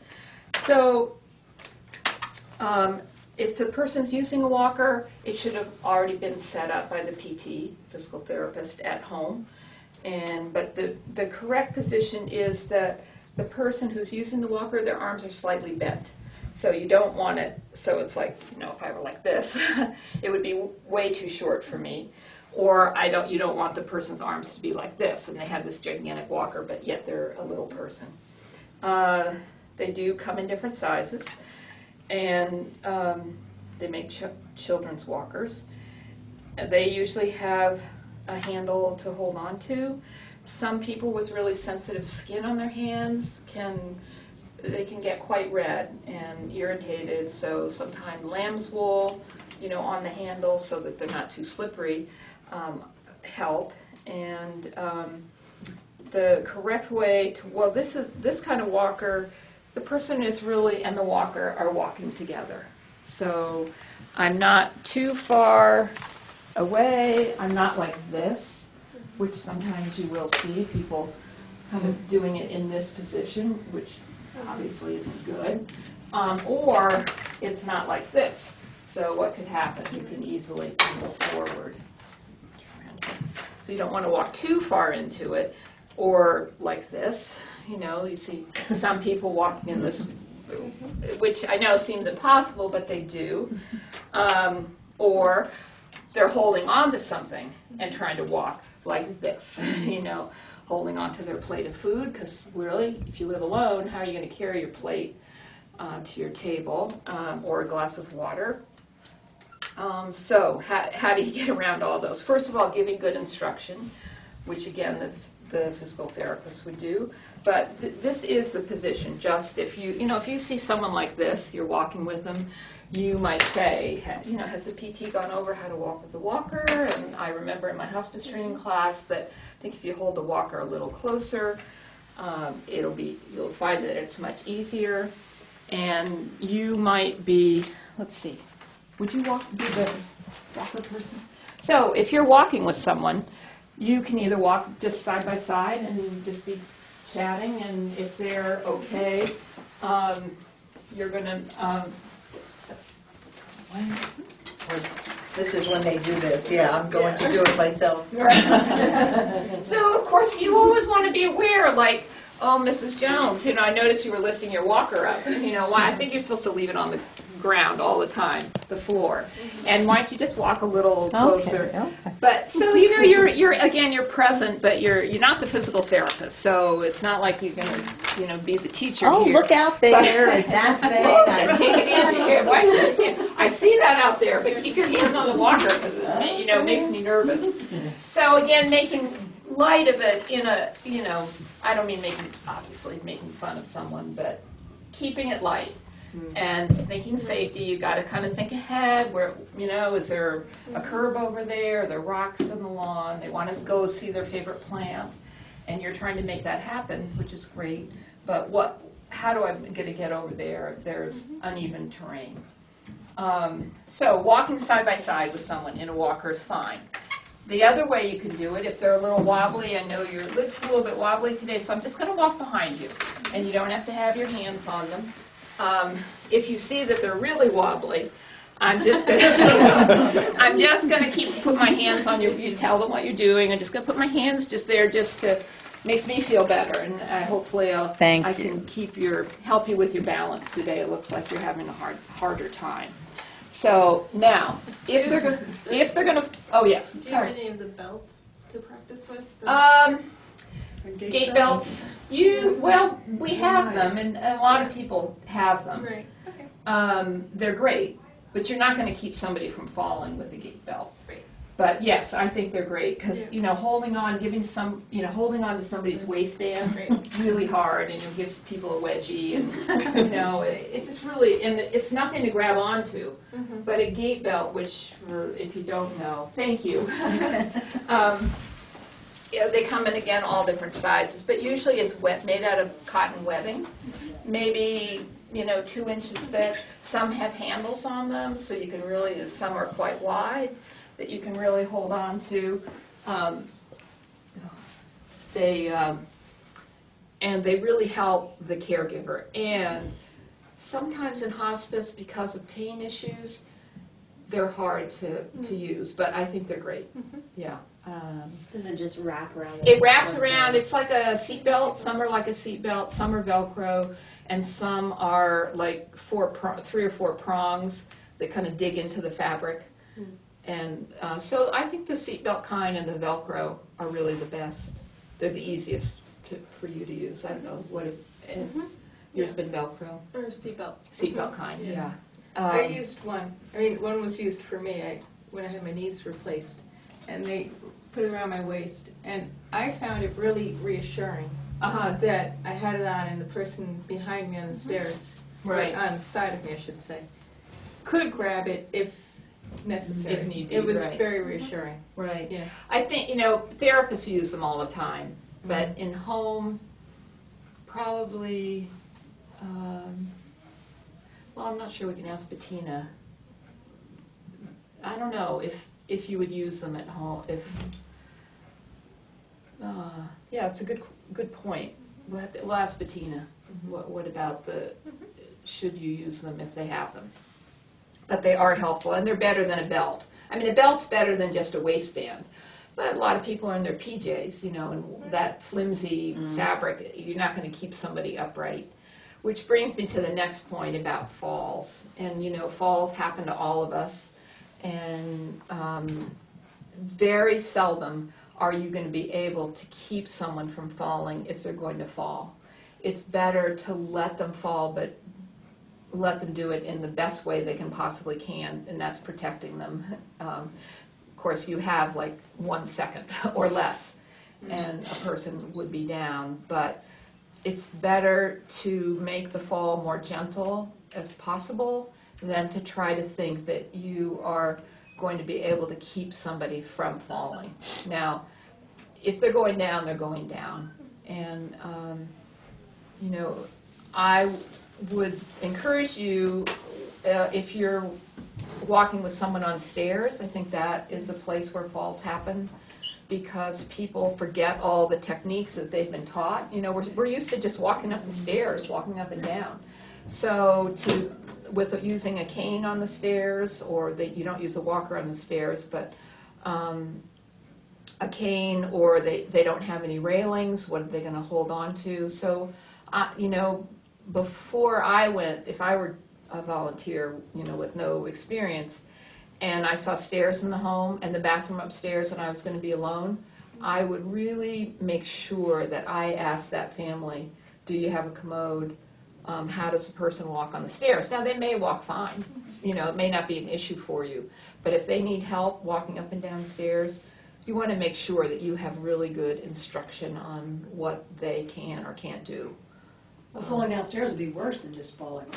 So if the person's using a walker, it should have already been set up by the PT, physical therapist, at home. But the correct position is that the person who's using the walker, their arms are slightly bent. So you don't want it, so it's like, if I were like this, it would be way too short for me. Or you don't want the person's arms to be like this, and they have this gigantic walker, but yet they're a little person. They do come in different sizes, and they make children's walkers. They usually have a handle to hold on to. Some people with really sensitive skin on their hands they can get quite red and irritated, so sometimes lamb's wool, on the handle so that they're not too slippery, help. And the correct way to, this kind of walker, the person is really, and the walker are walking together. So I'm not too far away, I'm not like this, which sometimes you will see people kind of doing it in this position, which obviously isn't good. Or it's not like this. So what could happen? You can easily move forward. So you don't want to walk too far into it, or like this. You see some people walking in this, which I know seems impossible, but they do. Or they're holding on to something and trying to walk like this, holding on to their plate of food, because really, if you live alone, how are you going to carry your plate to your table, or a glass of water? So how do you get around all those? First of all, giving good instruction, which again the physical therapist would do. But this is the position. Just if you see someone like this, you're walking with them, you might say, has the PT gone over how to walk with the walker? And I remember in my hospice training class that I think if you hold the walker a little closer, you'll find that it's much easier. And you might be, let's see, would you be the walker person? So if you're walking with someone, you can either walk just side by side and just be chatting, and if they're okay, you're going to This is when they do this, yeah, I'm going to do it myself. So, of course, you always want to be aware, like, oh, Mrs. Jones, I noticed you were lifting your walker up. Why? I think you're supposed to leave it on the ground all the time, the floor. And why don't you just walk a little closer? Okay. But so you're present, but you're not the physical therapist. So it's not like you're going to be the teacher. Oh, here. Look out there! Is that thing? Take it easy here. Why should I see that out there? But keep your hands on the walker because it makes me nervous. So again, making light of it in a I don't mean making fun of someone, but keeping it light. And thinking safety, you got to kind of think ahead. Where is there a curb over there? Are there rocks in the lawn? They want to go see their favorite plant, and you're trying to make that happen, which is great. But how do I get over there if there's uneven terrain? So walking side by side with someone in a walker is fine. The other way you can do it, if they're a little wobbly, I know your lift's a little bit wobbly today, so I'm just going to walk behind you, and you don't have to have your hands on them. If you see that they're really wobbly, I'm just going to put my hands on you. You tell them what you're doing. I'm just going to put my hands just there, just to makes me feel better, and hopefully I can help you with your balance today. It looks like you're having a harder time. So now, if they're going to, oh yes, do you have any of the belts to practice with? Gait belts. We have them, and a lot of people have them. Right. Okay. They're great, but you're not going to keep somebody from falling with a gait belt. Right. But yes, I think they're great because holding on to somebody's waistband really hard, and it gives people a wedgie, and it's just really, and it's nothing to grab onto. Mm-hmm. But a gait belt, which if you don't know, thank you. Yeah, they come in, again, all different sizes, but usually it's made out of cotton webbing, maybe, 2 inches thick. Some have handles on them, so you can really, some are quite wide, that you can really hold on to. And they really help the caregiver. And sometimes in hospice, because of pain issues, they're hard to use, but I think they're great. Yeah. Does it just wrap around? It wraps around. It's like a seat belt. Some are like a seat belt. Some are Velcro, and some are like 3 or 4 prongs that kind of dig into the fabric. And so I think the seat belt kind and the Velcro are really the best. They're the easiest for you to use. I don't know what yours been Velcro. Or seatbelt. Seat belt kind. Yeah. I used one. One was used for me when I had my knees replaced, and they put it around my waist, and I found it really reassuring that I had it on, and the person behind me on the stairs, Right. on the side of me, I should say, could grab it if necessary. If need be, it was right. very reassuring. Right. Yeah. I think, therapists use them all the time, but in home, probably, well, I'm not sure, we can ask Bettina. I don't know if you would use them at home, yeah, it's a good point. We'll ask Bettina. What about should you use them if they have them? But they are helpful, and they're better than a belt. I mean, a belt's better than just a waistband. But a lot of people are in their PJs, and that flimsy fabric, you're not going to keep somebody upright. Which brings me to the next point about falls. And, falls happen to all of us. And very seldom are you going to be able to keep someone from falling if they're going to fall. It's better to let them fall, but let them do it in the best way they can possibly can, and that's protecting them. Of course, you have like 1 second or less, and a person would be down, but it's better to make the fall more gentle as possible than to try to think that you are going to be able to keep somebody from falling. Now, if they're going down, they're going down. And, I would encourage you, if you're walking with someone on stairs, I think that is a place where falls happen, because people forget all the techniques that they've been taught. We're used to just walking up the stairs, walking up and down. So with using a cane on the stairs, or that you don't use a walker on the stairs, but a cane, or they don't have any railings, what are they going to hold on to? So, before I went, if I were a volunteer, with no experience, and I saw stairs in the home and the bathroom upstairs and I was going to be alone, I would really make sure that I asked that family, do you have a commode? How does a person walk on the stairs? Now, they may walk fine. It may not be an issue for you. But if they need help walking up and down stairs, you want to make sure that you have really good instruction on what they can or can't do. Well, falling downstairs would be worse than just falling.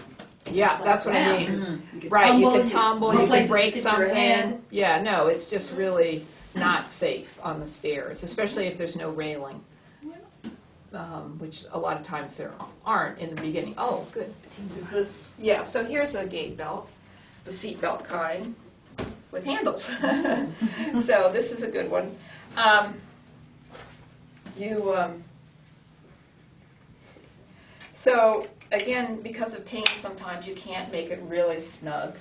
Yeah, that's what I mean. You could Right, you tumble, could tumble, more you could places to break hit your something. head. Yeah, no, it's just really not safe on the stairs, especially if there's no railing, which a lot of times there aren't in the beginning. Oh, good. Is this, Yeah, so here's a gate belt, the seat belt kind, with handles. So this is a good one. So again, because of pain, sometimes you can't make it really snug,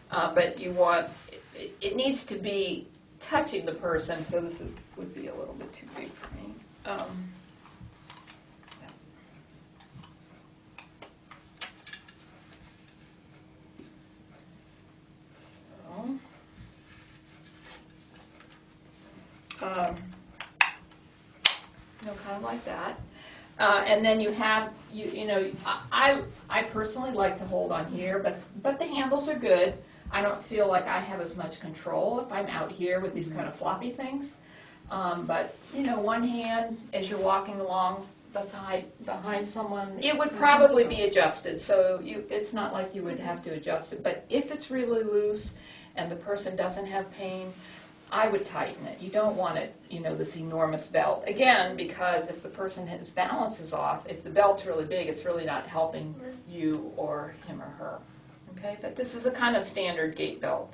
but it needs to be touching the person, so this would be a little bit too big for me. Kind of like that. And then you have, I personally like to hold on here, but the handles are good. I don't feel like I have as much control if I'm out here with these kind of floppy things. But, one hand as you're walking along behind someone, it would probably be adjusted. So it's not like you would have to adjust it. But if it's really loose and the person doesn't have pain, I would tighten it. You don't want it, this enormous belt. Again, because if the person, his balance is off, if the belt's really big, it's really not helping you or him or her. Okay, but this is a kind of standard gait belt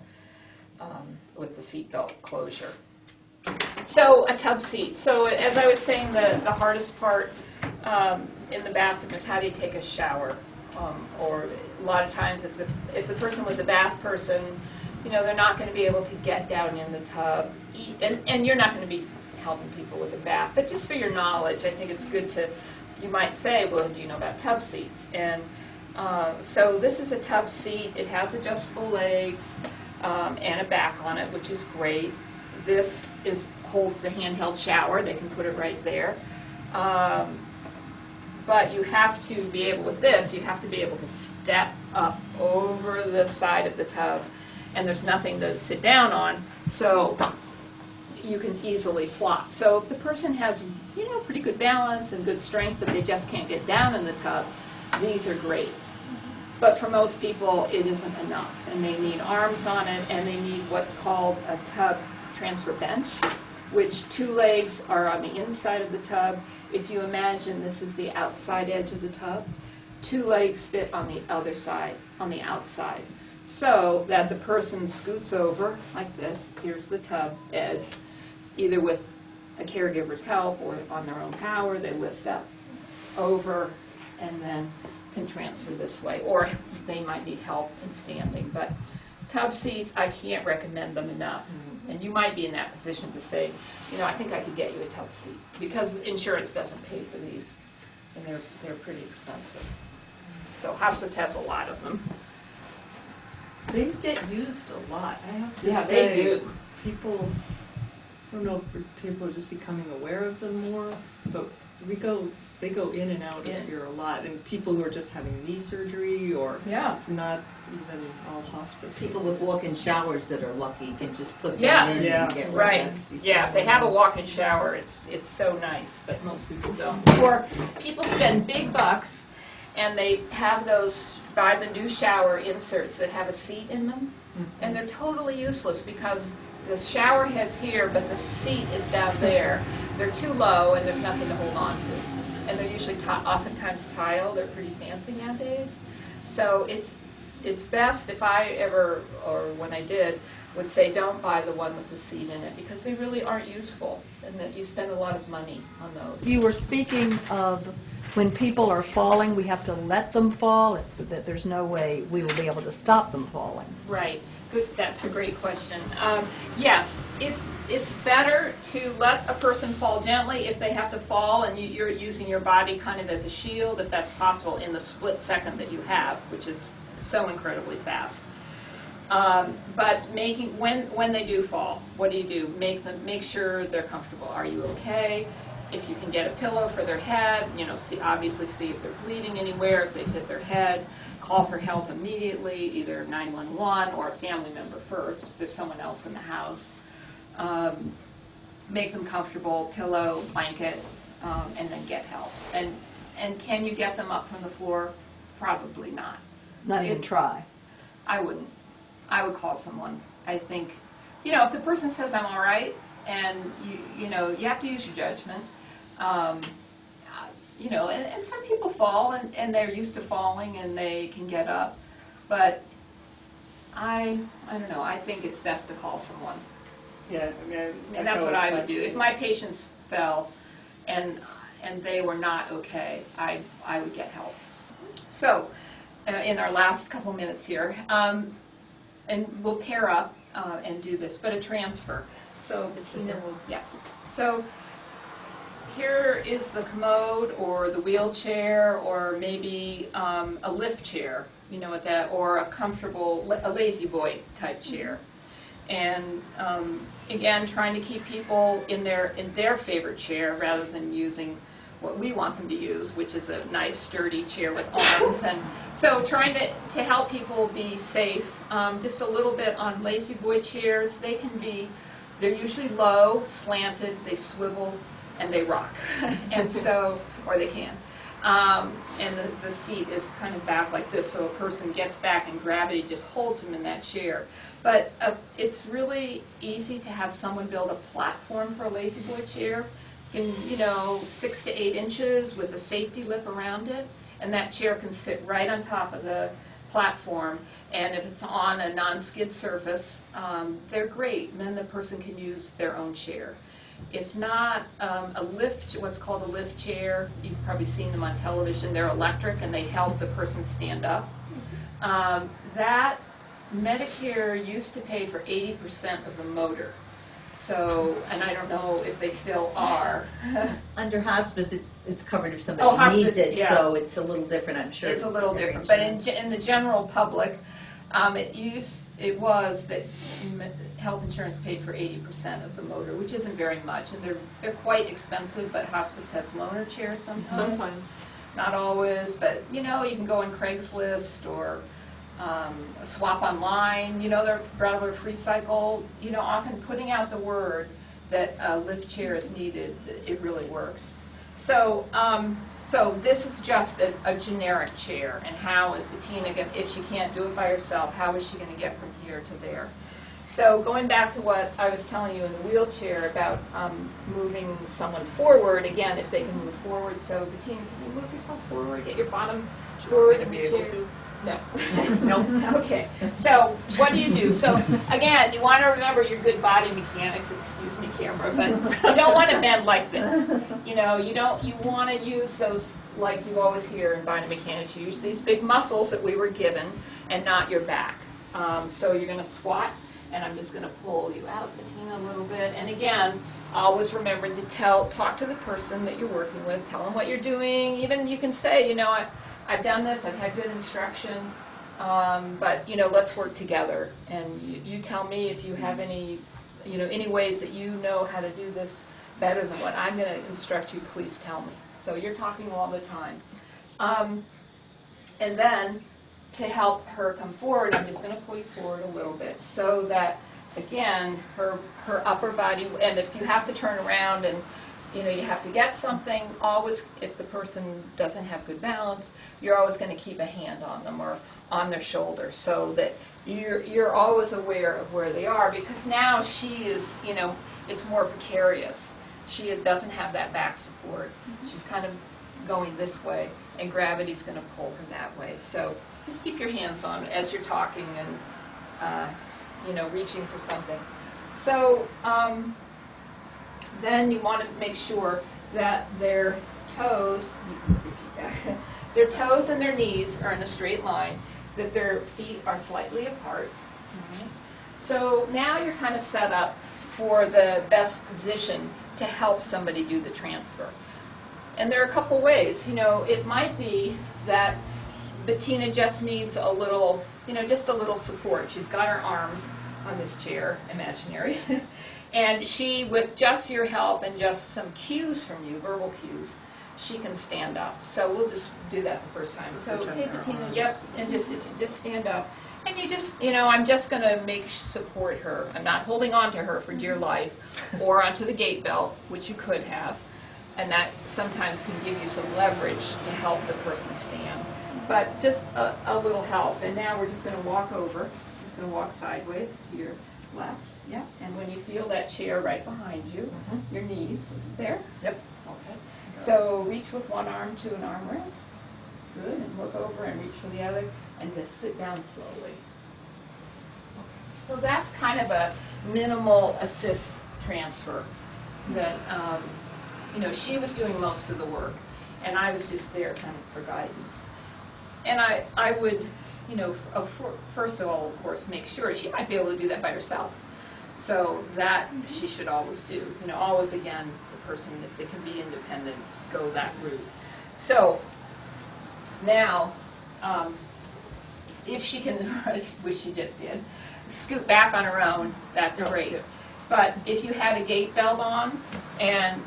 with the seat belt closure. So a tub seat. So as I was saying, the hardest part in the bathroom is how do you take a shower? Or a lot of times if the person was a bath person, they're not going to be able to get down in the tub, and you're not going to be helping people with a bath. But just for your knowledge, I think it's good to, you might say, well, do you know about tub seats? And so this is a tub seat. It has adjustable legs and a back on it, which is great. This holds the handheld shower. They can put it right there. But you have to be able, with this, you have to be able to step up over the side of the tub, and there's nothing to sit down on, so you can easily flop. So if the person has, pretty good balance and good strength, but they just can't get down in the tub, these are great. But for most people, it isn't enough, and they need arms on it, and they need what's called a tub transfer bench, which 2 legs are on the inside of the tub. If you imagine this is the outside edge of the tub, 2 legs fit on the other side, on the outside, so that the person scoots over like this. Here's the tub edge, either with a caregiver's help or on their own power. They lift up over and then can transfer this way, or they might need help in standing. But tub seats, I can't recommend them enough. And you might be in that position to say, I think I could get you a tub seat, because insurance doesn't pay for these, and they're pretty expensive. So Hospice has a lot of them. They get used a lot, I have to Yeah, say. they do. People, I don't know if people are just becoming aware of them more, but they go in and out of here a lot, and people who are just having knee surgery, or it's not even all hospice. People with walk-in showers that are lucky can just put them Yeah. in and get Right. that. Yeah, if they have a walk-in shower, it's so nice, but most people don't. Or people spend big bucks and they have those, buy the new shower inserts that have a seat in them, and they're totally useless because the shower head's here, but the seat is down there. They're too low and there's nothing to hold on to. And they're usually oftentimes tile. They're pretty fancy nowadays. So it's best if I ever, or when I did, would say don't buy the one with the seat in it, because they really aren't useful, and that you spend a lot of money on those. You were speaking of when people are falling, we have to let them fall, that there's no way we will be able to stop them falling. Right. Good. That's a great question. Yes, it's better to let a person fall gently if they have to fall, and you're using your body kind of as a shield, if that's possible, in the split second that you have, which is so incredibly fast. But when they do fall, what do? Make sure they're comfortable. Are you okay? If you can get a pillow for their head, obviously see if they're bleeding anywhere, if they've hit their head. Call for help immediately, either 911 or a family member first, if there's someone else in the house. Make them comfortable, pillow, blanket, and then get help. And can you get them up from the floor? Probably not. Not even try. I wouldn't. I would call someone. I think, if the person says I'm all right, and you have to use your judgment. And some people fall, and they're used to falling, and they can get up. But I don't know. I think it's best to call someone. Yeah, And that's what I would do. If my patients fell, and they were not okay, I would get help. So, in our last couple minutes here, and we'll pair up and do this, but a transfer. So Bettina will, So here is the commode or the wheelchair or maybe a lift chair, with that, or a comfortable, a lazy boy type chair. And again, trying to keep people in their favorite chair rather than using what we want them to use, which is a nice sturdy chair with arms. And so trying to help people be safe, just a little bit on lazy boy chairs. They're usually low, slanted, they swivel, and they rock. And so, or they can. And the seat is kind of back like this, so a person gets back and gravity just holds them in that chair. But it's really easy to have someone build a platform for a lazy boy chair in, 6 to 8 inches with a safety lip around it. And that chair can sit right on top of the platform. And if it's on a non-skid surface, they're great. And then the person can use their own chair. If not, a lift, what's called a lift chair, you've probably seen them on television. They're electric and they help the person stand up. That Medicare used to pay for 80% of the motor. So, and I don't know if they still are. Under hospice, it's covered if somebody Hospice, needs it, yeah. so it's a little different, I'm sure. It's a little different, but in the general public, it was that health insurance paid for 80% of the motor, which isn't very much, and they're quite expensive. But hospice has loaner chairs sometimes. Sometimes. Not always, but you can go on Craigslist or swap online. Their Brattleboro Free Cycle. Often putting out the word that a lift chair is needed, it really works. So. So this is just a generic chair, and how is Bettina going, if she can't do it by herself, how is she going to get from here to there? So going back to what I was telling you in the wheelchair about moving someone forward, again, if they can move forward. So Bettina, can you move yourself forward, get your bottom forward in the chair? No. No. Okay. So what do you do? So again, you want to remember your good body mechanics. Excuse me, camera, but you don't want to bend like this. You want to use those, like you always hear in biomechanics. You use these big muscles that we were given, and not your back. So you're going to squat, and I'm just going to pull you out, Bettina, a little bit. And again, always remember to talk to the person that you're working with. Tell them what you're doing. Even you can say, I've done this, I've had good instruction, but let's work together. And you tell me if you have any ways that you know how to do this better than what I'm going to instruct you, please tell me. So you're talking all the time. And then to help her come forward, I'm just going to pull you forward a little bit so that, again, her upper body, and if you have to turn around and you have to get something, always, if the person doesn't have good balance, you're always going to keep a hand on them or on their shoulder so that you're always aware of where they are, because now she is, it's more precarious. She doesn't have that back support. She's kind of going this way, and gravity's going to pull her that way. So just keep your hands on as you're talking and, reaching for something. So, then you want to make sure that their toes, their toes and their knees are in a straight line, that their feet are slightly apart. So now you're kind of set up for the best position to help somebody do the transfer. And there are a couple ways. It might be that Bettina just needs a little, just a little support. She's got her arms on this chair, imaginary. And she, with just your help and just some cues from you, verbal cues, she can stand up. So we'll just do that the first time. So, hey, Bettina, yep, and just stand up. And you just, I'm just going to support her. I'm not holding on to her for dear life or onto the gate belt, which you could have. And that sometimes can give you some leverage to help the person stand. But just a little help. And now we're just going to walk over. Just going to walk sideways to your left. Yep. And when you feel that chair right behind you, your knees, is it there? Yep. Okay. So reach with one arm to an armrest. Good. And look over and reach for the other. And just sit down slowly. Okay. So that's kind of a minimal assist transfer that, she was doing most of the work. And I was just there kind of for guidance. And I would, first of all, of course, make sure she might be able to do that by herself. So that she should always do. Always, again, the person, if they can be independent, go that route. So now, if she can, which she just did, scoot back on her own, that's great. But if you had a gate belt on, and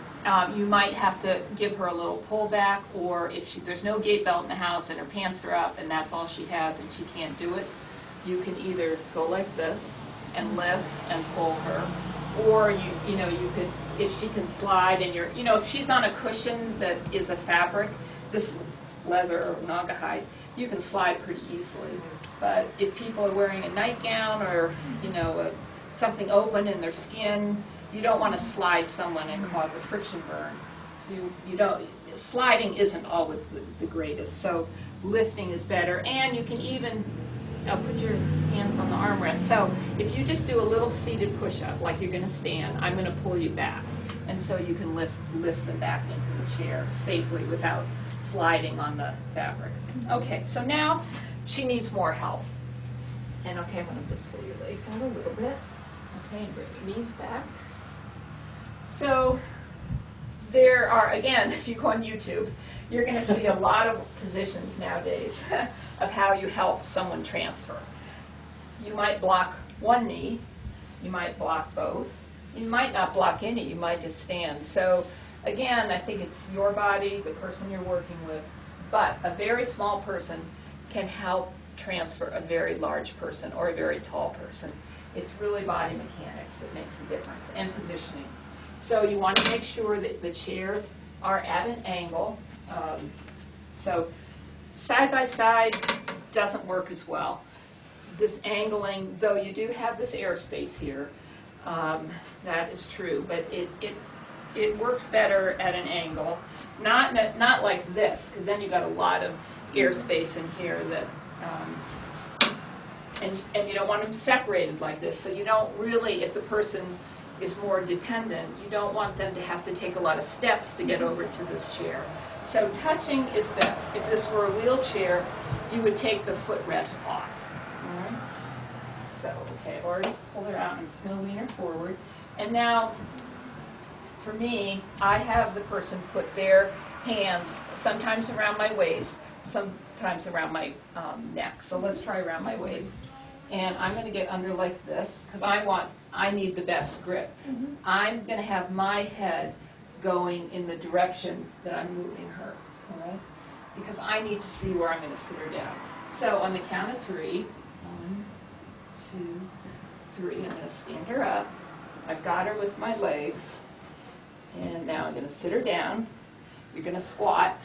you might have to give her a little pull back, or if there's no gate belt in the house and her pants are up and that's all she has and she can't do it, you can either go like this and lift and pull her, or you could, if she can slide and if she's on a cushion that is a fabric, this leather or naugahyde, you can slide pretty easily. But if people are wearing a nightgown or, you know, something open in their skin, you don't want to slide someone and cause a friction burn. So you don't, sliding isn't always the greatest. So lifting is better. And you can even put your hands on the armrest. So if you just do a little seated push-up, like you're going to stand, I'm going to pull you back. And so you can lift them back into the chair safely without sliding on the fabric. Okay, so now she needs more help. And okay, I'm going to just pull your legs out a little bit. Okay, and bring your knees back. So there are, again, if you go on YouTube, you're going to see a lot of positions nowadays of how you help someone transfer. You might block one knee, you might block both, you might not block any, you might just stand. So again, I think it's your body, the person you're working with, but a very small person can help transfer a very large person or a very tall person. It's really body mechanics that makes the difference, and positioning. So you want to make sure that the chairs are at an angle. So side by side doesn't work as well. This angling, though you do have this airspace here, that is true, but it works better at an angle. Not like this, because then you've got a lot of airspace in here that, and you don't want them separated like this. So you don't really, if the person is more dependent, you don't want them to have to take a lot of steps to get over to this chair. So touching is best. If this were a wheelchair, you would take the footrest off. All right? So, okay, I've already pulled her out. I'm just going to lean her forward. And now, for me, I have the person put their hands sometimes around my waist, sometimes around my neck. So let's try around my waist. And I'm going to get under like this, because I need the best grip. I'm going to have my head going in the direction that I'm moving her, all right? Because I need to see where I'm going to sit her down. So on the count of 3, 1, 2, 3, I'm going to stand her up. I've got her with my legs. And now I'm going to sit her down. You're going to squat.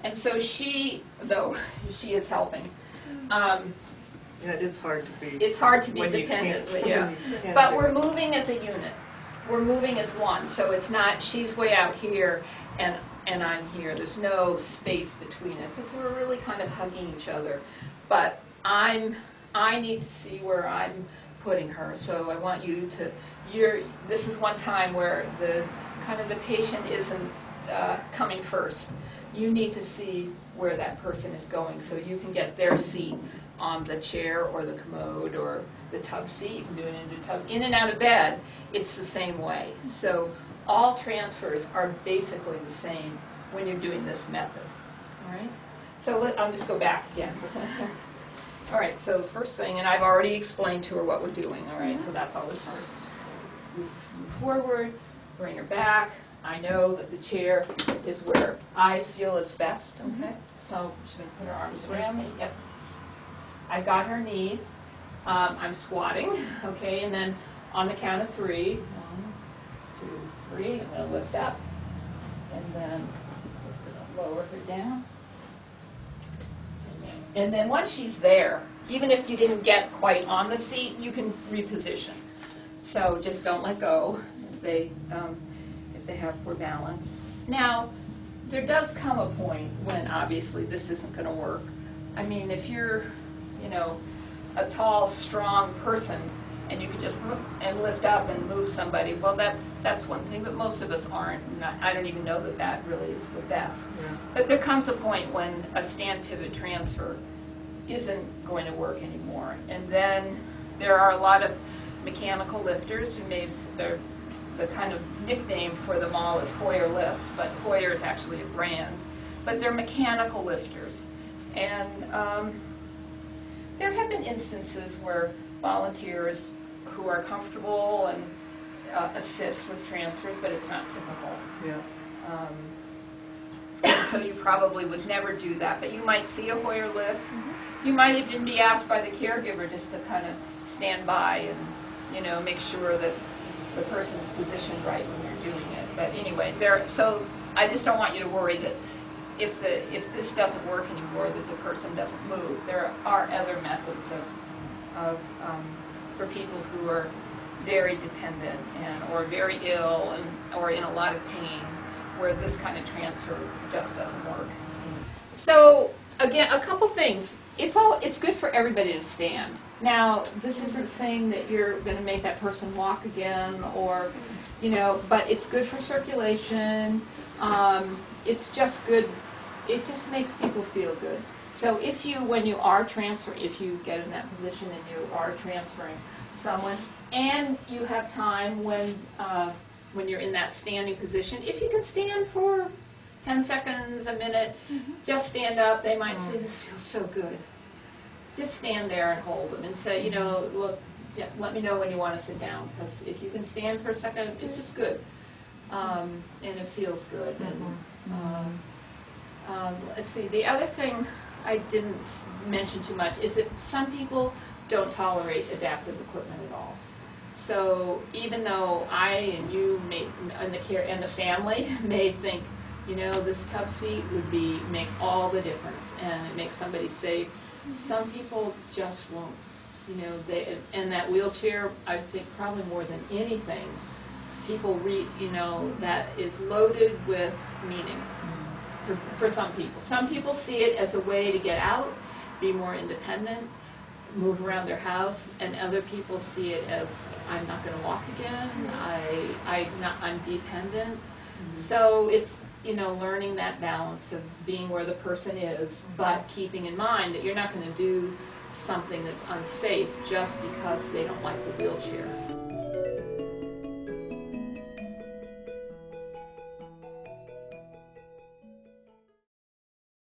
And so she, though she is helping, Yeah, it is hard to be. it's hard to be when you dependent, can't- yeah. when you can't But do we're it. moving as a unit. We're moving as one, so it's not she's way out here and I'm here. There's no space between us. So we're really kind of hugging each other. But I need to see where I'm putting her. So I want you to, this is one time where the patient isn't coming first. You need to see where that person is going so you can get their seat on the chair or the commode or the tub seat. You can do it in the tub. In and out of bed, it's the same way. So all transfers are basically the same when you're doing this method. All right? So I'll just go back again. All right, so first thing, and I've already explained to her what we're doing. All right, so that's always first. Move forward, bring her back. I know that the chair is where I feel it's best, okay? So she's going to put her arms around me. Yep. I've got her knees. I'm squatting, okay? And then on the count of 3, 1, 2, 3, I'm going to lift up. And then just going to lower her down. And then once she's there, even if you didn't get quite on the seat, you can reposition. So just don't let go if they have poor balance. Now, there does come a point when obviously this isn't going to work. I mean, if you're, a tall, strong person and you could just lift up and move somebody, well, that's one thing, but most of us aren't. I don't even know that really is the best. Yeah. But there comes a point when a stand pivot transfer isn't going to work anymore. And then there are a lot of mechanical lifters who the kind of nickname for them all is Hoyer Lift, but Hoyer is actually a brand. But they're mechanical lifters. And there have been instances where volunteers who are comfortable and assist with transfers, but it's not typical. Yeah. And so you probably would never do that, but you might see a Hoyer lift. You might even be asked by the caregiver just to kind of stand by and, make sure that the person's positioned right when you're doing it. But anyway, so I just don't want you to worry that if this doesn't work anymore, that the person doesn't move. There are other methods for people who are very dependent or very ill or in a lot of pain, where this kind of transfer just doesn't work. So again, a couple things. It's good for everybody to stand. Now, this isn't saying that you're going to make that person walk again, or, but it's good for circulation. It's just good. It just makes people feel good. So when you are transferring, if you get in that position and you are transferring someone, and you have time when you're in that standing position, if you can stand for 10 seconds, a minute, just stand up. They might say, this feels so good. Just stand there and hold them and say, look, let me know when you want to sit down, because if you can stand for a second, it's just good. And it feels good. And, let's see, the other thing I didn't mention too much is that some people don't tolerate adaptive equipment at all. So even though I and you and the family may think, this tub seat would make all the difference, and it makes somebody safe, some people just won't. And that wheelchair, I think probably more than anything, people that is loaded with meaning for some people. Some people see it as a way to get out, be more independent, move around their house, and other people see it as, I'm not going to walk again, I'm dependent. So it's, learning that balance of being where the person is, but keeping in mind that you're not going to do something that's unsafe just because they don't like the wheelchair.